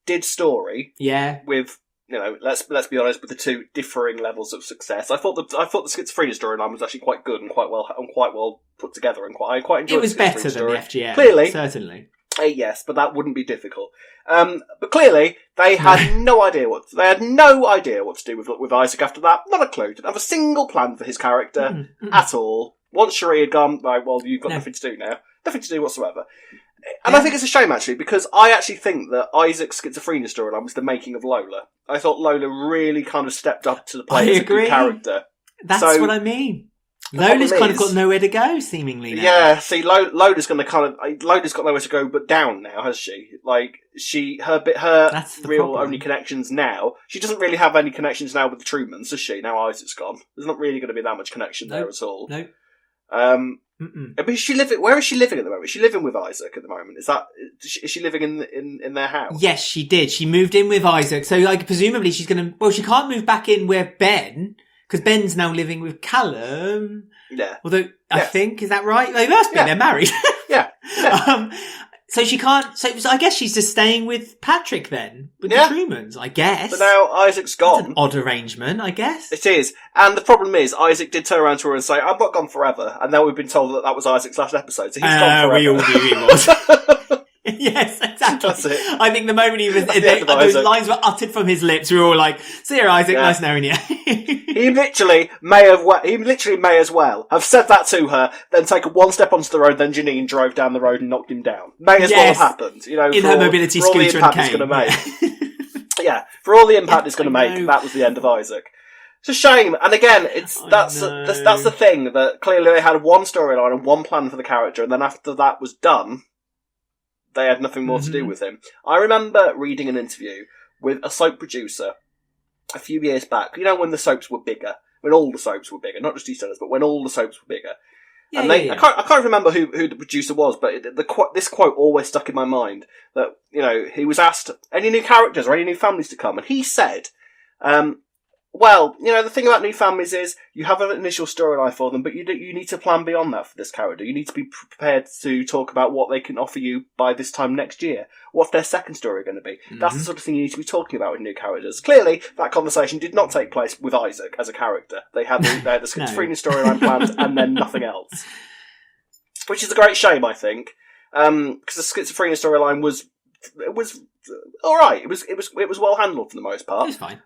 did story. Yeah. With, let's be honest, with the two differing levels of success. I thought the schizophrenia storyline was actually quite good and quite well put together, and I quite enjoyed it. It was better than the FGM. Clearly. Certainly. Yes, but that wouldn't be difficult. But clearly, they had no idea what to do with Isaac after that. Not a clue. Didn't have a single plan for his character at all. Once Cherie had gone, right, well, you've got nothing to do now. Nothing to do whatsoever. And I think it's a shame, actually, because I actually think that Isaac's schizophrenia storyline was the making of Lola. I thought Lola really kind of stepped up to the plate as a good character. That's what I mean. Lola's kind of got nowhere to go, seemingly, now. Yeah, see, Lola's got nowhere to go but down now, has she? Like, her real problem. Only connections now, she doesn't really have any connections now with the Trumans, does she? Now Isaac's gone. There's not really going to be that much connection there at all. No. But where is she living at the moment? Is she living with Isaac at the moment? Is she living in their house? Yes, she did. She moved in with Isaac. So, like, presumably she's going to, she can't move back in with Ben, because Ben's now living with Callum. Yeah. Although, I think, is that right? They must be, they're married. Yeah. So she can't, so I guess she's just staying with Patrick then, with the Trumans, I guess. But now Isaac's gone. That's an odd arrangement, I guess. It is. And the problem is, Isaac did turn around to her and say, I'm not gone forever. And now we've been told that was Isaac's last episode, so he's gone forever. We all knew he was. Yes, exactly. That's it. I think the moment he was, those lines were uttered from his lips, we were all like, see you, Isaac, nice knowing you. He literally may as well have said that to her, then taken one step onto the road, then Janine drove down the road and knocked him down. May as well have happened, in her mobility scooter and cane. Yeah, for all the impact it's going to make, that was the end of Isaac. It's a shame, and again, that's the thing, that clearly they had one storyline and one plan for the character, and then after that was done, they had nothing more to do with him. I remember reading an interview with a soap producer a few years back. When the soaps were bigger, when all the soaps were bigger, not just EastEnders, but when all the soaps were bigger. I can't remember who the producer was, but this quote always stuck in my mind. That he was asked any new characters or any new families to come, and he said, well, the thing about new families is you have an initial storyline for them, but you need to plan beyond that for this character. You need to be prepared to talk about what they can offer you by this time next year. What's their second story going to be? Mm-hmm. That's the sort of thing you need to be talking about with new characters. Clearly, that conversation did not take place with Isaac as a character. They had the schizophrenia storyline planned and then nothing else. Which is a great shame, I think. Because the schizophrenia storyline was alright. It was well handled for the most part. It was fine.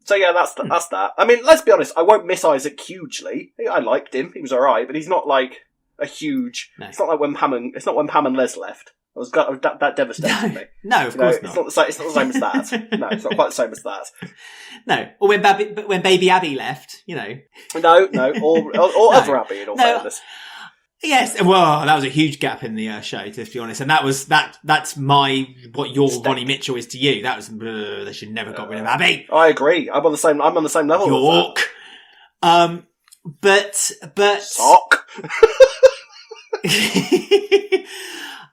So yeah, that's that. I mean, let's be honest, I won't miss Isaac hugely. I liked him, he was alright, but he's not like a huge... No. It's not like when Pam and Les left. That devastated me. No, of course not. not. It's not the same as that. No, it's not quite the same as that. No. Or when baby Abby left, No, or other Abby, in all fairness. Yes, well, that was a huge gap in the show, to be honest, and that's what your Ronnie Mitchell is to you. That was they should never got rid of Abby. I agree. I'm on the same level. York. But sock.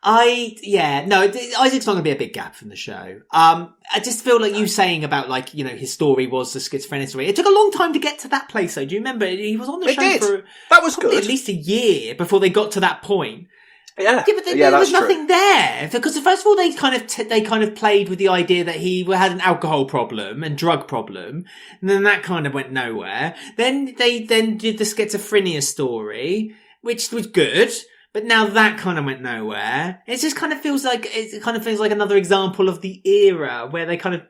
Isaac's not going to be a big gap from the show. I just feel like you saying about his story was the schizophrenia story. It took a long time to get to that place though. Do you remember? He was on the show for that was good. At least a year before they got to that point. Yeah, but there was nothing there because first of all they kind of played with the idea that he had an alcohol problem and drug problem, and then that kind of went nowhere. Then they did the schizophrenia story, which was good. But now that kind of went nowhere. It just kind of feels like another example of the era where they kind of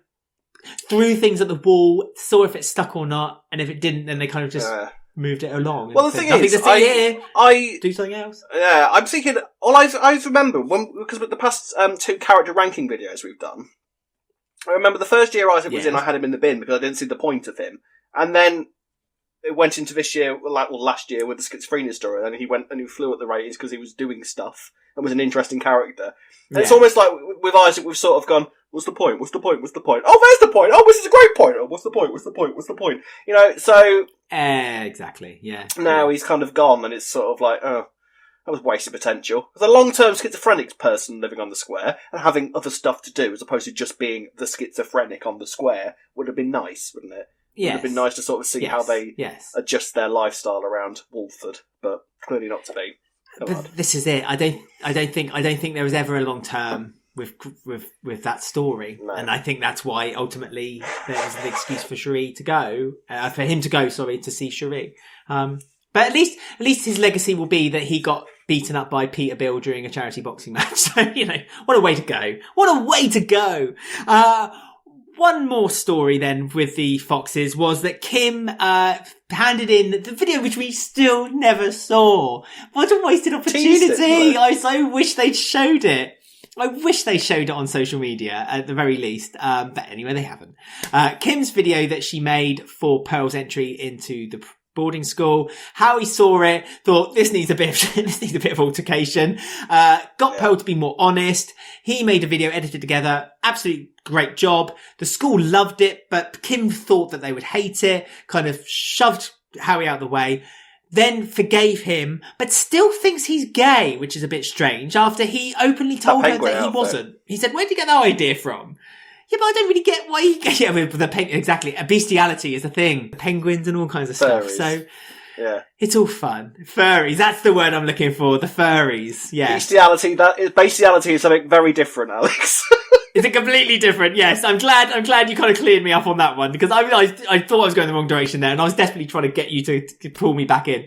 threw things at the wall, saw if it stuck or not, and if it didn't, then they kind of just moved it along. Well, the thing is, I do something else. Yeah, I'm thinking. All I remember because with the past 2 character ranking videos we've done, I remember the first year Isaac was in, I had him in the bin because I didn't see the point of him, and then it went into this year, last year, with the schizophrenia story, and he flew at the ratings because he was doing stuff and was an interesting character. And it's almost like with Isaac, we've sort of gone, what's the point? What's the point? What's the point? Oh, there's the point! Oh, this is a great point! Oh, what's the point? What's the point? What's the point? So... exactly, yeah. Now he's kind of gone, and it's sort of like, oh, that was wasted potential. As a long-term schizophrenic person living on the square, and having other stuff to do, as opposed to just being the schizophrenic on the square, would have been nice, wouldn't it? Yes. It would have been nice to sort of see how they adjust their lifestyle around Walford, but clearly not to be. But this is it. I don't think there was ever a long term with that story, and I think that's why ultimately there was an excuse for Cherie to go, for him to go. Sorry, to see Cherie. But at least his legacy will be that he got beaten up by Peter Bill during a charity boxing match. So what a way to go! What a way to go! One more story then with the Foxes was that Kim handed in the video which we still never saw. What a wasted opportunity. I so wish they'd showed it. I wish they showed it on social media at the very least. But anyway, they haven't. Kim's video that she made for Pearl's entry into the boarding school. Howie saw it, thought this needs a bit of altercation. Got Pearl to be more honest. He made a video edited together. Absolutely great job. The school loved it, but Kim thought that they would hate it, kind of shoved Howie out of the way, then forgave him, but still thinks he's gay, which is a bit strange after he openly told her that he wasn't. He said, where did you get that idea from? Yeah, but I don't really get why you get with the exactly. Bestiality is a thing. Penguins and all kinds of stuff. So yeah, it's all fun. Furries. That's the word I'm looking for. The furries. Yeah. Bestiality is something very different, Alex. It's a completely different. Yes, I'm glad you kind of cleared me up on that one because I realised I thought I was going the wrong direction there, and I was desperately trying to get you to pull me back in.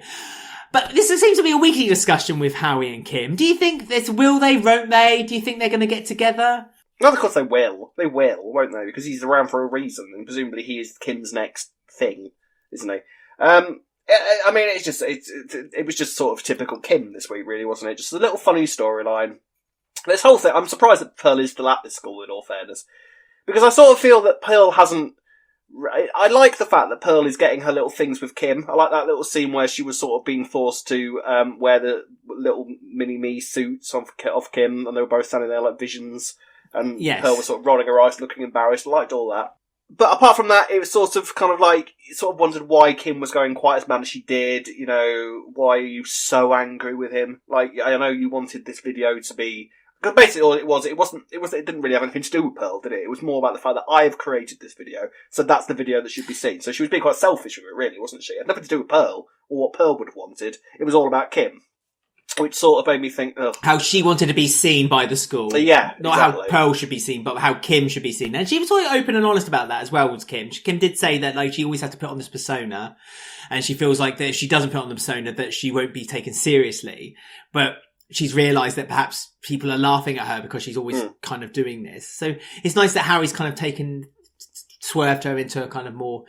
But this seems to be a weekly discussion with Howie and Kim. Do you think will they, won't they? Do you think they're going to get together? Well, of course they will. They will, won't they? Because he's around for a reason, and presumably he is Kim's next thing, isn't he? I mean, it was just sort of typical Kim this week, really, wasn't it? Just a little funny storyline. This whole thing, I'm surprised that Pearl is still at this school, in all fairness. Because I sort of feel that Pearl hasn't... I like the fact that Pearl is getting her little things with Kim. I like that little scene where she was sort of being forced to wear the little mini-me suits of Kim, and they were both standing there like visions. And Pearl was sort of rolling her eyes, looking embarrassed. I liked all that. But apart from that, it was sort of kind of like, you sort of wondered why Kim was going quite as mad as she did. Why are you so angry with him? Like, I know you wanted this video to be... Because basically all it didn't really have anything to do with Pearl, did it? It was more about the fact that I've created this video, so that's the video that should be seen. So she was being quite selfish with it, really, wasn't she? It had nothing to do with Pearl, or what Pearl would have wanted. It was all about Kim. Which sort of made me think, ugh. How she wanted to be seen by the school. Yeah, Not exactly. how Pearl should be seen, but how Kim should be seen. And she was quite open and honest about that as well, was Kim. Kim did say that, like, she always has to put on this persona, and she feels like that if she doesn't put on the persona, that she won't be taken seriously. But she's realised that perhaps people are laughing at her because she's always kind of doing this. So it's nice that Harry's kind of swerved her into a kind of more,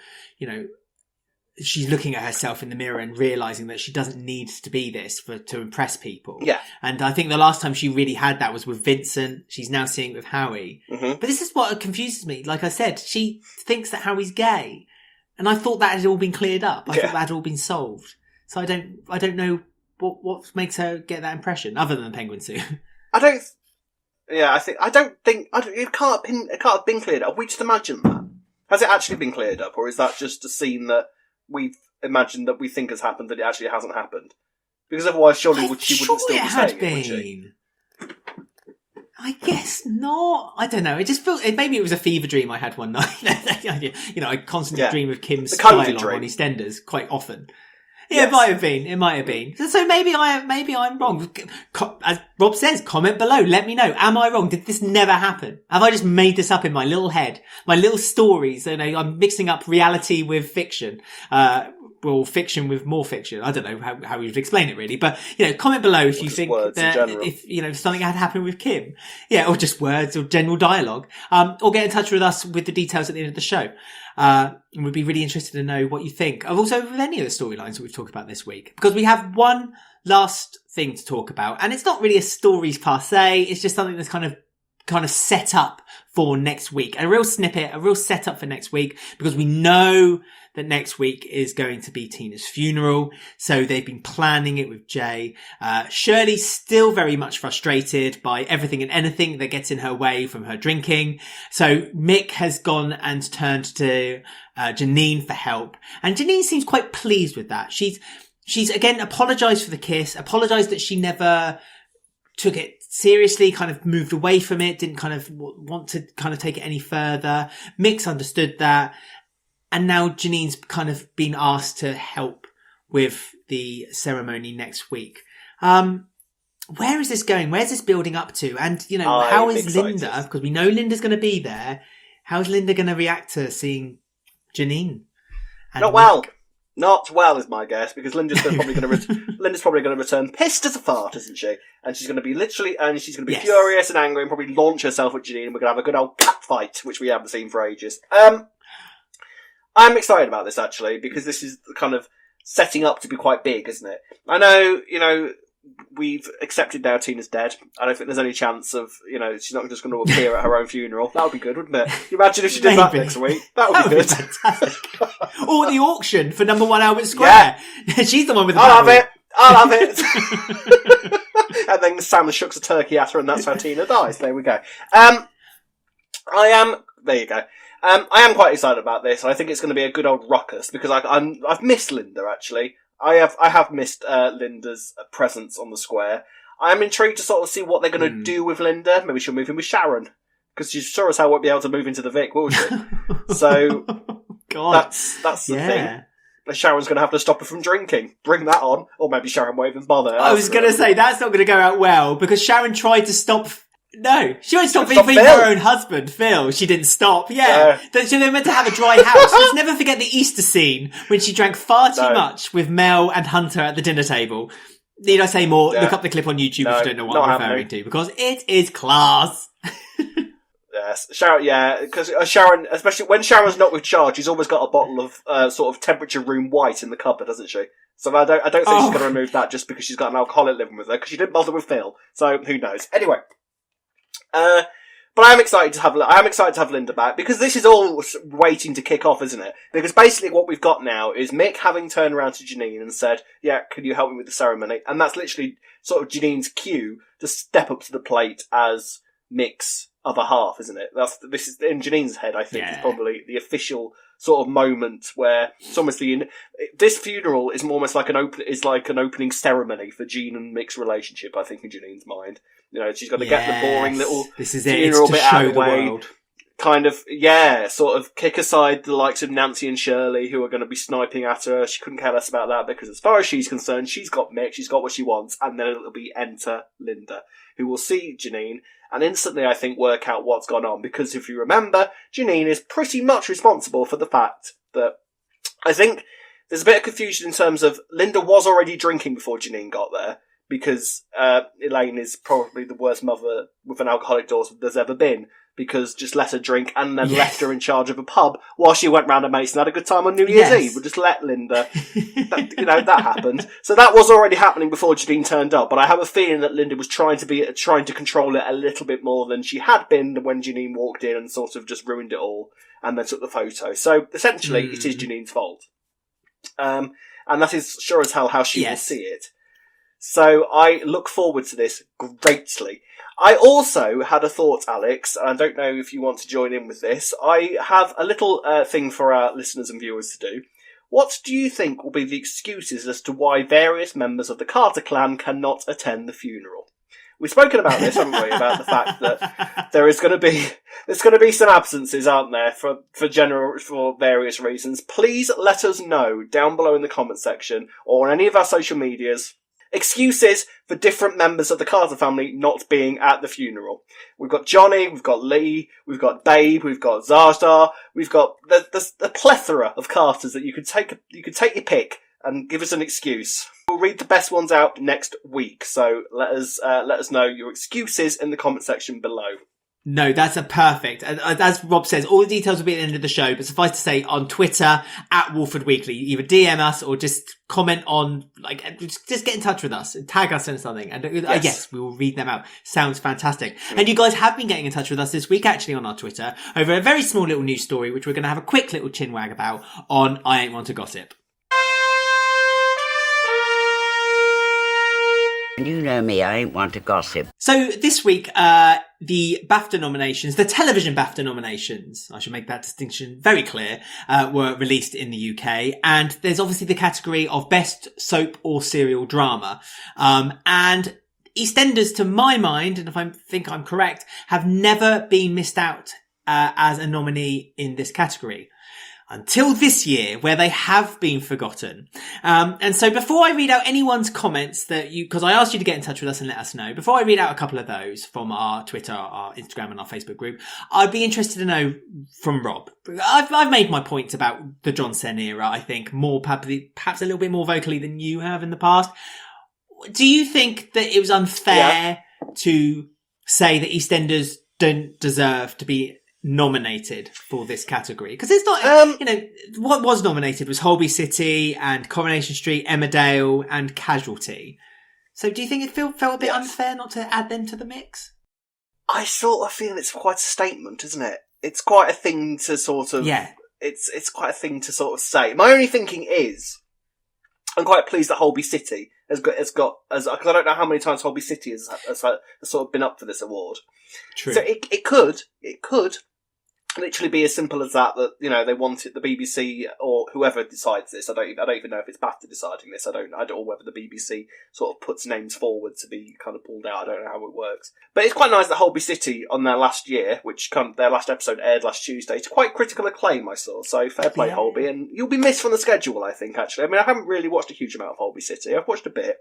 she's looking at herself in the mirror and realizing that she doesn't need to be this to impress people. Yeah. And I think the last time she really had that was with Vincent. She's now seeing it with Howie. Mm-hmm. But this is what confuses me. Like I said, she thinks that Howie's gay. And I thought that had all been cleared up. I thought that had all been solved. So I don't know what makes her get that impression other than the penguin suit. It can't have been cleared up. We just imagine that. Has it actually been cleared up, or is that just a scene that we've imagined that we think has happened that it actually hasn't happened? Because otherwise, surely she wouldn't still be saying it, would she? I guess not. I don't know. It just felt. Maybe it was a fever dream I had one night. I constantly dream of Kim's style on EastEnders quite often. Yeah, yes. It might have been. So maybe I'm wrong. As Rob says, comment below. Let me know. Am I wrong? Did this never happen? Have I just made this up in my little head? My little stories. I'm mixing up reality with fiction. Fiction with more fiction. I don't know how you'd explain it really, but comment below if you think that if something had happened with Kim, or just words or general dialogue, or get in touch with us with the details at the end of the show. And we'd be really interested to know what you think of also with any of the storylines that we've talked about this week, because we have one last thing to talk about, and it's not really a stories per se. It's just something that's kind of set up for next week, a real snippet, a real setup for next week, because we know that next week is going to be Tina's funeral. So they've been planning it with Jay. Shirley's still very much frustrated by everything and anything that gets in her way from her drinking. So Mick has gone and turned to Janine for help. And Janine seems quite pleased with that. She's again apologised for the kiss, apologised that she never took it seriously, kind of moved away from it, didn't kind of want to kind of take it any further. Mick's understood that. And now Janine's kind of been asked to help with the ceremony next week. Where is this going? Where's this building up to? And, how is Linda? Because we know Linda's going to be there. How's Linda going to react to seeing Janine? Not well. Not well is my guess, because Linda's probably going to return pissed as a fart, isn't she? And she's going to be furious and angry and probably launch herself at Janine, and we're going to have a good old cat fight, which we haven't seen for ages. I'm excited about this, actually, because this is kind of setting up to be quite big, isn't it? I know, we've accepted now Tina's dead. I don't think there's any chance of, she's not just going to appear at her own funeral. That would be good, wouldn't it? Can you imagine if she did that next week? That would be good. Fantastic. Or the auction for number 1 Albert Square. Yeah. She's the one with the I'll have it. And then Sam shucks a turkey at her, and that's how Tina dies. There we go. There you go. I am quite excited about this. I think it's going to be a good old ruckus, because I've missed Linda, actually. I have missed Linda's presence on the square. I am intrigued to sort of see what they're going to do with Linda. Maybe she'll move in with Sharon, because she sure as hell won't be able to move into the Vic, will she? So God. that's the thing. Sharon's going to have to stop her from drinking. Bring that on. Or maybe Sharon won't even bother. I was going to say, that's not going to go out well, because Sharon tried to stop... No, she won't stop Phil. her own husband, Phil. She didn't stop. Yeah. So they're meant to have a dry house. Let's never forget the Easter scene when she drank far too much with Mel and Hunter at the dinner table. Need I say more? Yeah. Look up the clip on YouTube if you don't know what I'm referring to, because it is class. Yes, Sharon. Yeah, because Sharon, especially when Sharon's not with Charge, she's always got a bottle of sort of temperature room white in the cupboard, hasn't she? So I don't think she's going to remove that just because she's got an alcoholic living with her, because she didn't bother with Phil. So who knows? Anyway. But I am excited to have Linda back, because this is all waiting to kick off, isn't it? Because basically what we've got now is Mick having turned around to Janine and said, "Yeah, can you help me with the ceremony?" And that's literally sort of Janine's cue to step up to the plate as Mick's other half, isn't it? This is in Janine's head. I think is probably the official sort of moment where it's almost this funeral is almost like an opening ceremony for Jean and Mick's relationship. I think in Janine's mind, she's got to get the boring little funeral bit out of the way. Kind of, sort of kick aside the likes of Nancy and Shirley, who are going to be sniping at her. She couldn't care less about that, because as far as she's concerned, she's got Mick, she's got what she wants, and then it'll be enter Linda, who will see Janine and instantly, I think, work out what's gone on. Because if you remember, Janine is pretty much responsible for the fact that I think there's a bit of confusion in terms of Linda was already drinking before Janine got there, because Elaine is probably the worst mother with an alcoholic daughter there's ever been. because just let her drink and then left her in charge of a pub while she went round her mates and had a good time on New Year's Eve. We'll just let Linda. That happened. So that was already happening before Janine turned up, but I have a feeling that Linda was trying to control it a little bit more than she had been when Janine walked in and sort of just ruined it all and then took the photo. So essentially it is Janine's fault. And that is sure as hell how she will see it. So I look forward to this greatly. I also had a thought, Alex, and I don't know if you want to join in with this. I have a little thing for our listeners and viewers to do. What do you think will be the excuses as to why various members of the Carter clan cannot attend the funeral? We've spoken about this, haven't we? About the fact that there's going to be some absences, aren't there, for various reasons. Please let us know down below in the comment section or on any of our social medias. Excuses for different members of the Carter family not being at the funeral. We've got Johnny, we've got Lee, we've got Babe, we've got Zazdar, we've got the plethora of Carters that you could take your pick and give us an excuse. We'll read the best ones out next week, so let us know your excuses in the comment section below. No, that's a perfect. As Rob says, all the details will be at the end of the show, but suffice to say, on Twitter, at Walford Weekly, either DM us or just comment on, just get in touch with us, tag us in something, and yes, we will read them out. Sounds fantastic. And you guys have been getting in touch with us this week, actually, on our Twitter, over a very small little news story, which we're going to have a quick little chinwag about on I Ain't Want to Gossip. You know me, I ain't want to gossip. So this week, the BAFTA nominations, the television BAFTA nominations, I should make that distinction very clear, were released in the UK. And there's obviously the category of best soap or serial drama. And EastEnders, to my mind, and if I think I'm correct, have never been missed out as a nominee in this category. Until this year, where they have been forgotten. And so before I read out anyone's comments because I asked you to get in touch with us and let us know, before I read out a couple of those from our Twitter, our Instagram and our Facebook group, I'd be interested to know from Rob. I've made my points about the John Sen era, I think, more perhaps a little bit more vocally than you have in the past. Do you think that it was unfair to say that EastEnders don't deserve to be nominated for this category? Because it's not, what was nominated was Holby City and Coronation Street, Emmerdale and Casualty. So do you think it felt a bit unfair not to add them to the mix? I sort of feel it's quite a statement, isn't it? It's quite a thing to sort of... Yeah. It's quite a thing to sort of say. My only thinking is, I'm quite pleased that Holby City has got because I don't know how many times Holby City has sort of been up for this award. True. So it could literally be as simple as that, they want it, the BBC or whoever decides this. I don't even know if it's BAFTA deciding this. I don't know whether the BBC sort of puts names forward to be kind of pulled out. I don't know how it works. But it's quite nice that Holby City on their last year, their last episode aired last Tuesday, to quite critical acclaim, I saw. So fair play, Holby. And you'll be missed from the schedule, I think, actually. I mean, I haven't really watched a huge amount of Holby City. I've watched a bit.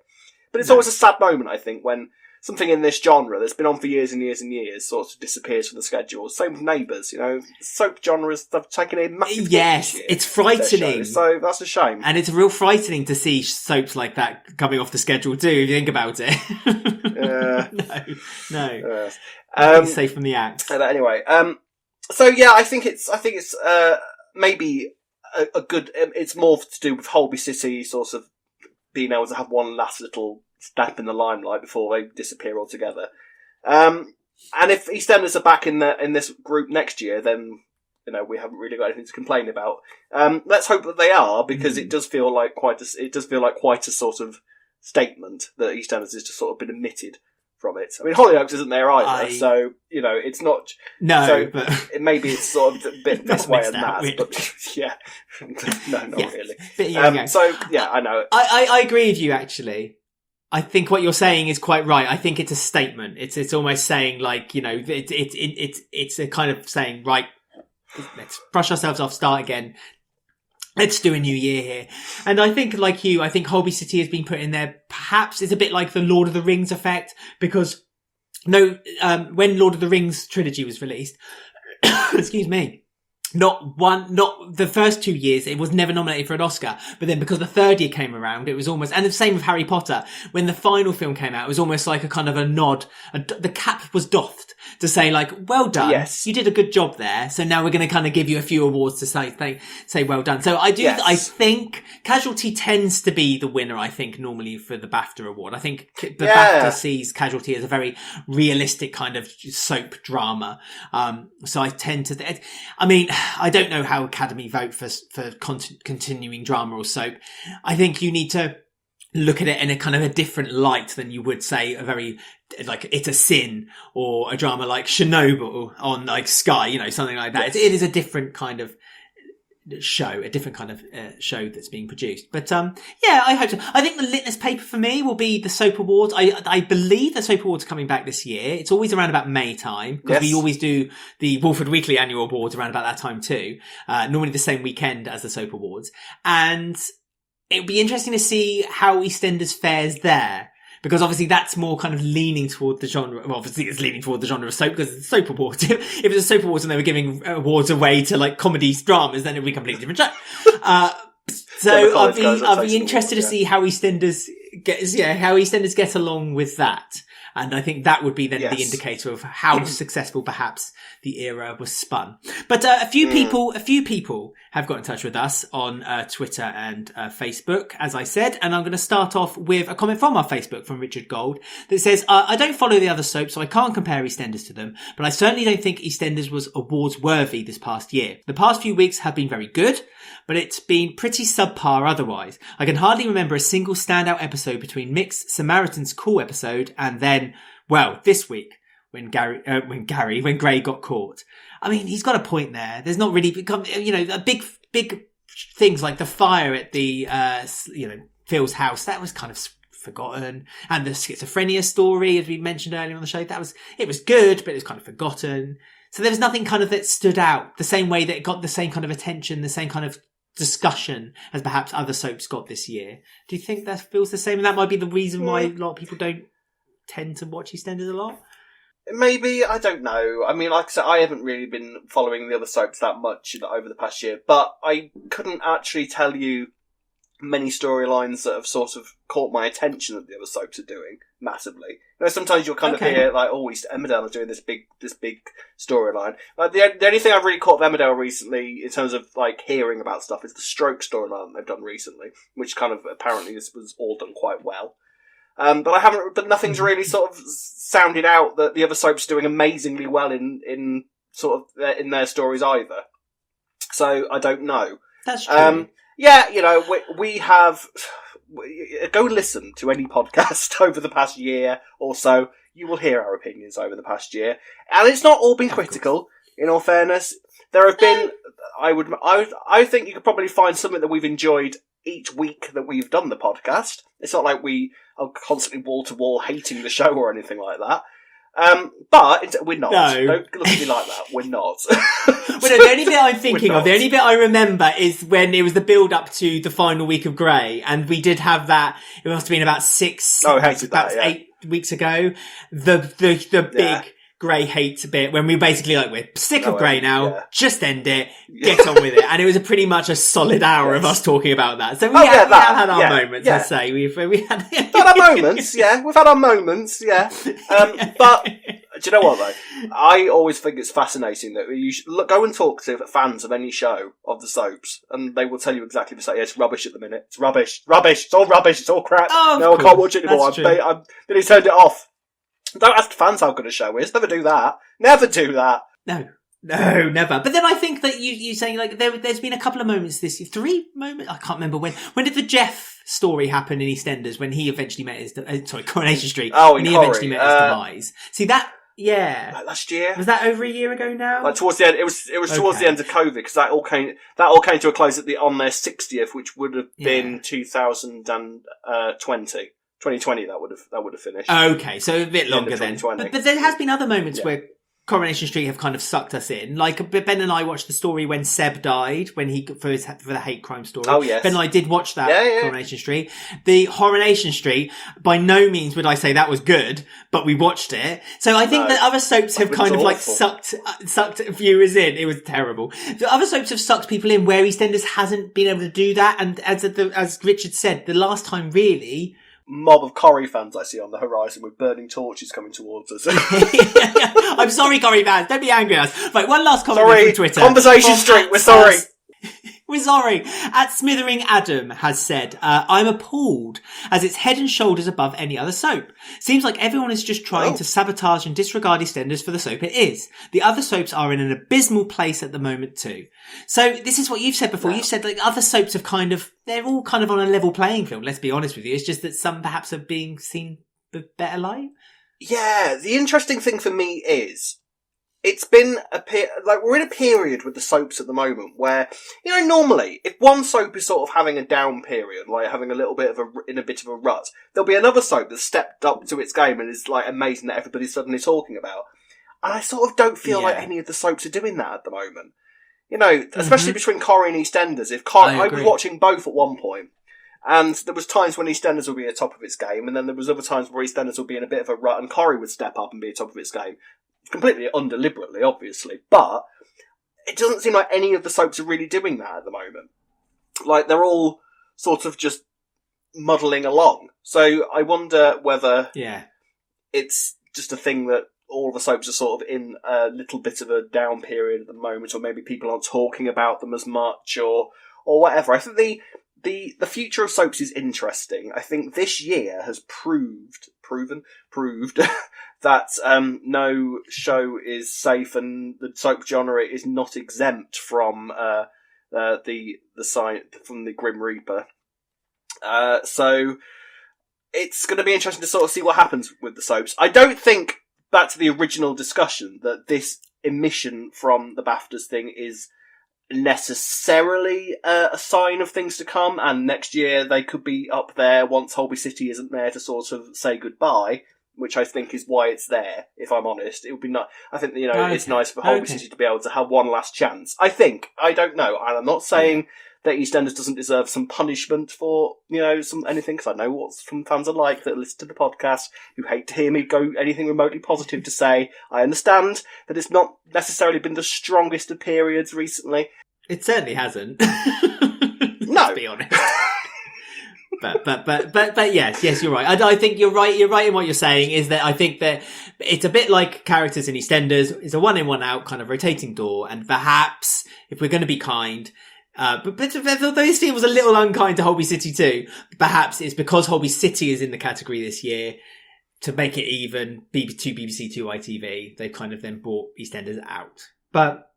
But it's always a sad moment, I think, when something in this genre that's been on for years and years and years sort of disappears from the schedule. Same with Neighbours, soap genres have taken a massive hit this year, it's frightening. So that's a shame. And it's real frightening to see soaps like that coming off the schedule too, if you think about it. No. I think it's safe from the axe. Anyway, so yeah, I think it's maybe a good, it's more to do with Holby City sort of being able to have one last little step in the limelight before they disappear altogether. And if EastEnders are back in this group next year, then we haven't really got anything to complain about. Let's hope that they are, because it does feel like quite a sort of statement that EastEnders has just sort of been omitted from it. I mean, Hollyoaks isn't there either, so it's not. No, so but maybe it's sort of a bit this way and that. Really. But yeah, no, not really. So yeah, I know. I agree with you actually. I think what you're saying is quite right. I think it's a statement. It's almost saying it's a kind of saying, right, let's brush ourselves off, start again. Let's do a new year here. And I think, like you, I think Holby City has been put in there. Perhaps it's a bit like the Lord of the Rings effect, because when Lord of the Rings trilogy was released, excuse me, not the first 2 years, it was never nominated for an Oscar. But then because the third year came around, it was almost, and the same with Harry Potter. When the final film came out, it was almost like a kind of a nod. The cap was doffed to say like, well done. Yes. You did a good job there. So now we're going to kind of give you a few awards to say well done. So I think Casualty tends to be the winner, I think, normally for the BAFTA award. I think the BAFTA sees Casualty as a very realistic kind of soap drama. So I tend to, I don't know how Academy vote for continuing drama or soap. I think you need to look at it in a kind of a different light than you would say a very, like, It's a Sin or a drama like Chernobyl on like Sky, something like that. Yes. It is a different kind of show, show that's being produced. But I hope so. I think the litmus paper for me will be the soap awards. I believe the soap awards are coming back this year. It's always around about May time, because we always do the Walford Weekly annual awards around about that time too. Normally the same weekend as the soap awards. And it'll be interesting to see how EastEnders fares there. Because obviously that's more kind of leaning toward the genre. Well, obviously it's leaning toward the genre of soap because it's soap awards. If it was a soap awards and they were giving awards away to like comedy dramas, then it would be a completely different show. I'll be interested to see how EastEnders get along with that. And I think that would be then the indicator of how successful perhaps the era was spun. But a few people have got in touch with us on Twitter and Facebook, as I said. And I'm going to start off with a comment from our Facebook from Richard Gold that says, I don't follow the other soaps, so I can't compare EastEnders to them, but I certainly don't think EastEnders was awards worthy this past year. The past few weeks have been very good, but it's been pretty subpar otherwise. I can hardly remember a single standout episode between Mick's Samaritan's Call episode and then, this week, when Gray got caught. I mean, he's got a point there. There's not really become, big things like the fire at the, Phil's house. That was kind of forgotten. And the schizophrenia story, as we mentioned earlier on the show, it was good, but it was kind of forgotten. So there was nothing kind of that stood out the same way that it got the same kind of attention, the same kind of discussion as perhaps other soaps got this year. Do you think that feels the same? And that might be the reason why a lot of people don't tend to watch EastEnders a lot? Maybe, I don't know. I mean, like I said, I haven't really been following the other soaps that much over the past year, but I couldn't actually tell you many storylines that have sort of caught my attention that the other soaps are doing massively. Sometimes you'll kind of hear like, Emmerdale are doing this big storyline. Like the only thing I've really caught of Emmerdale recently, in terms of like hearing about stuff, is the stroke storyline they've done recently, which kind of apparently was all done quite well. But nothing's really sort of sounded out that the other soaps are doing amazingly well in sort of in their stories either. So I don't know. That's true. We have. Go listen to any podcast over the past year or so. You will hear our opinions over the past year, and it's not all been critical. In all fairness, there have been. I think you could probably find something that we've enjoyed each week that we've done the podcast. It's not like we are constantly wall to wall hating the show or anything like that. But we're not. No. Don't look at me like that. We're not. The only bit I'm thinking of, the only bit I remember is when it was the build up to the final week of Grey, and we did have that. It must have been about 8 weeks ago. The big Grey hate bit when we basically we're sick of Grey now. Just end it. Get on with it. And it was pretty much a solid hour of us talking about that. So we have had our moments. Let's say we had our moments. Yeah, we've had our moments. Yeah. But do you know what though? I always think it's fascinating that you should go and talk to fans of any show of the soaps, and they will tell you exactly the same. Yeah, it's rubbish at the minute. It's rubbish. It's all rubbish. It's all crap. I can't watch it anymore. Then he turned it off. Don't ask fans how good a show is. Never do that. Never do that. No, never. But then I think that you saying there's been a couple of moments this year. 3 moments? I can't remember when. When did the Jeff story happen in EastEnders when he eventually met his... Coronation Street. When he eventually met his demise. See that... Yeah. Like last year? Was that over a year ago now? Like towards the end. It was towards the end of COVID, because that all came to a close on their 60th, which would have been 2020. 2020 that would have finished. Okay, so a bit longer then. But there has been other moments where Coronation Street have kind of sucked us in. Like, Ben and I watched the story when Seb died, for the hate crime story. Oh, yes. Ben and I did watch that, Coronation Street. The Coronation Street, by no means would I say that was good, but we watched it. So I think that other soaps have kind of like sucked viewers in. It was terrible. The other soaps have sucked people in where EastEnders hasn't been able to do that. And as Richard said, the last time really... mob of Corrie fans I see on the horizon with burning torches coming towards us. I'm sorry, Corrie fans. Don't be angry at us. Right, one last comment from Twitter. Conversation Street, we're sorry. We're sorry. At Smithering Adam has said, I'm appalled as it's head and shoulders above any other soap. Seems like everyone is just trying to sabotage and disregard EastEnders for the soap it is. The other soaps are in an abysmal place at the moment too. So this is what you've said before. You've said like other soaps have they're all kind of on a level playing field. Let's be honest with you. It's just that some perhaps are being seen with better light. Yeah, the interesting thing for me is it's been we're in a period with the soaps at the moment where, you know, normally if one soap is sort of having a down period, like having a bit of a rut, there'll be another soap that's stepped up to its game and is like amazing that everybody's suddenly talking about. And I sort of don't feel like any of the soaps are doing that at the moment. You know, especially between Corrie and EastEnders. I was watching both at one point, and there was times when EastEnders would be at the top of its game, and then there was other times where EastEnders would be in a bit of a rut and Corrie would step up and be at the top of its game. Completely undeliberately, obviously, but it doesn't seem like any of the soaps are really doing that at the moment. Like, they're all sort of just muddling along. So I wonder whether it's just a thing that all the soaps are sort of in a little bit of a down period at the moment, or maybe people aren't talking about them as much, or whatever. I think the future of soaps is interesting. I think this year has proved that no show is safe and the soap genre is not exempt from the sign from the Grim Reaper. So it's going to be interesting to sort of see what happens with the soaps. I don't think, back to the original discussion, that this emission from the BAFTAs thing is necessarily a sign of things to come, and next year they could be up there once Holby City isn't there to sort of say goodbye, which I think is why it's there, if I'm honest. It would be nice. I think, you know, it's nice for Holby City to be able to have one last chance. I think. I don't know. And I'm not saying that EastEnders doesn't deserve some punishment for, you know, anything, because I know what some fans are like that listen to the podcast, who hate to hear me go anything remotely positive to say. I understand that it's not necessarily been the strongest of periods recently. It certainly hasn't. No. Let's be honest. But yes, you're right. I think you're right. You're right in what you're saying, is that I think that it's a bit like characters in EastEnders. It's a one in, one out kind of rotating door. And perhaps, if we're going to be kind, but although this team was a little unkind to Holby City too, perhaps it's because Holby City is in the category this year, to make it even, 2 BBC, 2 ITV, they've kind of then brought EastEnders out. But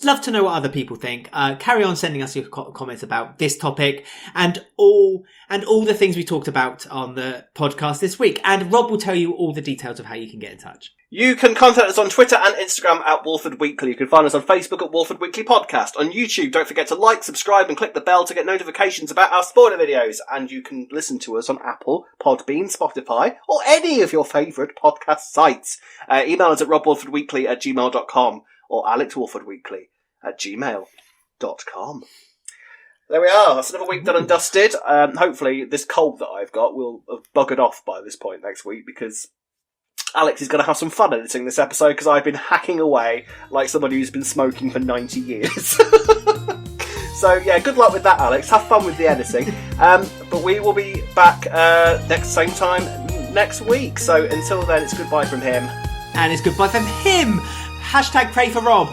love to know what other people think. Carry on sending us your comments about this topic and all the things we talked about on the podcast this week. And Rob will tell you all the details of how you can get in touch. You can contact us on Twitter and Instagram at Walford Weekly. You can find us on Facebook at Walford Weekly Podcast. On YouTube, don't forget to like, subscribe and click the bell to get notifications about our spoiler videos. And you can listen to us on Apple, Podbean, Spotify, or any of your favourite podcast sites. Email us at robwalfordweekly@gmail.com or alexwalfordweekly@gmail.com. There we are. That's another week done and dusted. Hopefully this cold that I've got will have buggered off by this point next week, because Alex is going to have some fun editing this episode, because I've been hacking away like somebody who's been smoking for 90 years. So yeah, good luck with that, Alex. Have fun with the editing. But we will be back same time next week. So until then, it's goodbye from him. And it's goodbye from him. #pray for Rob.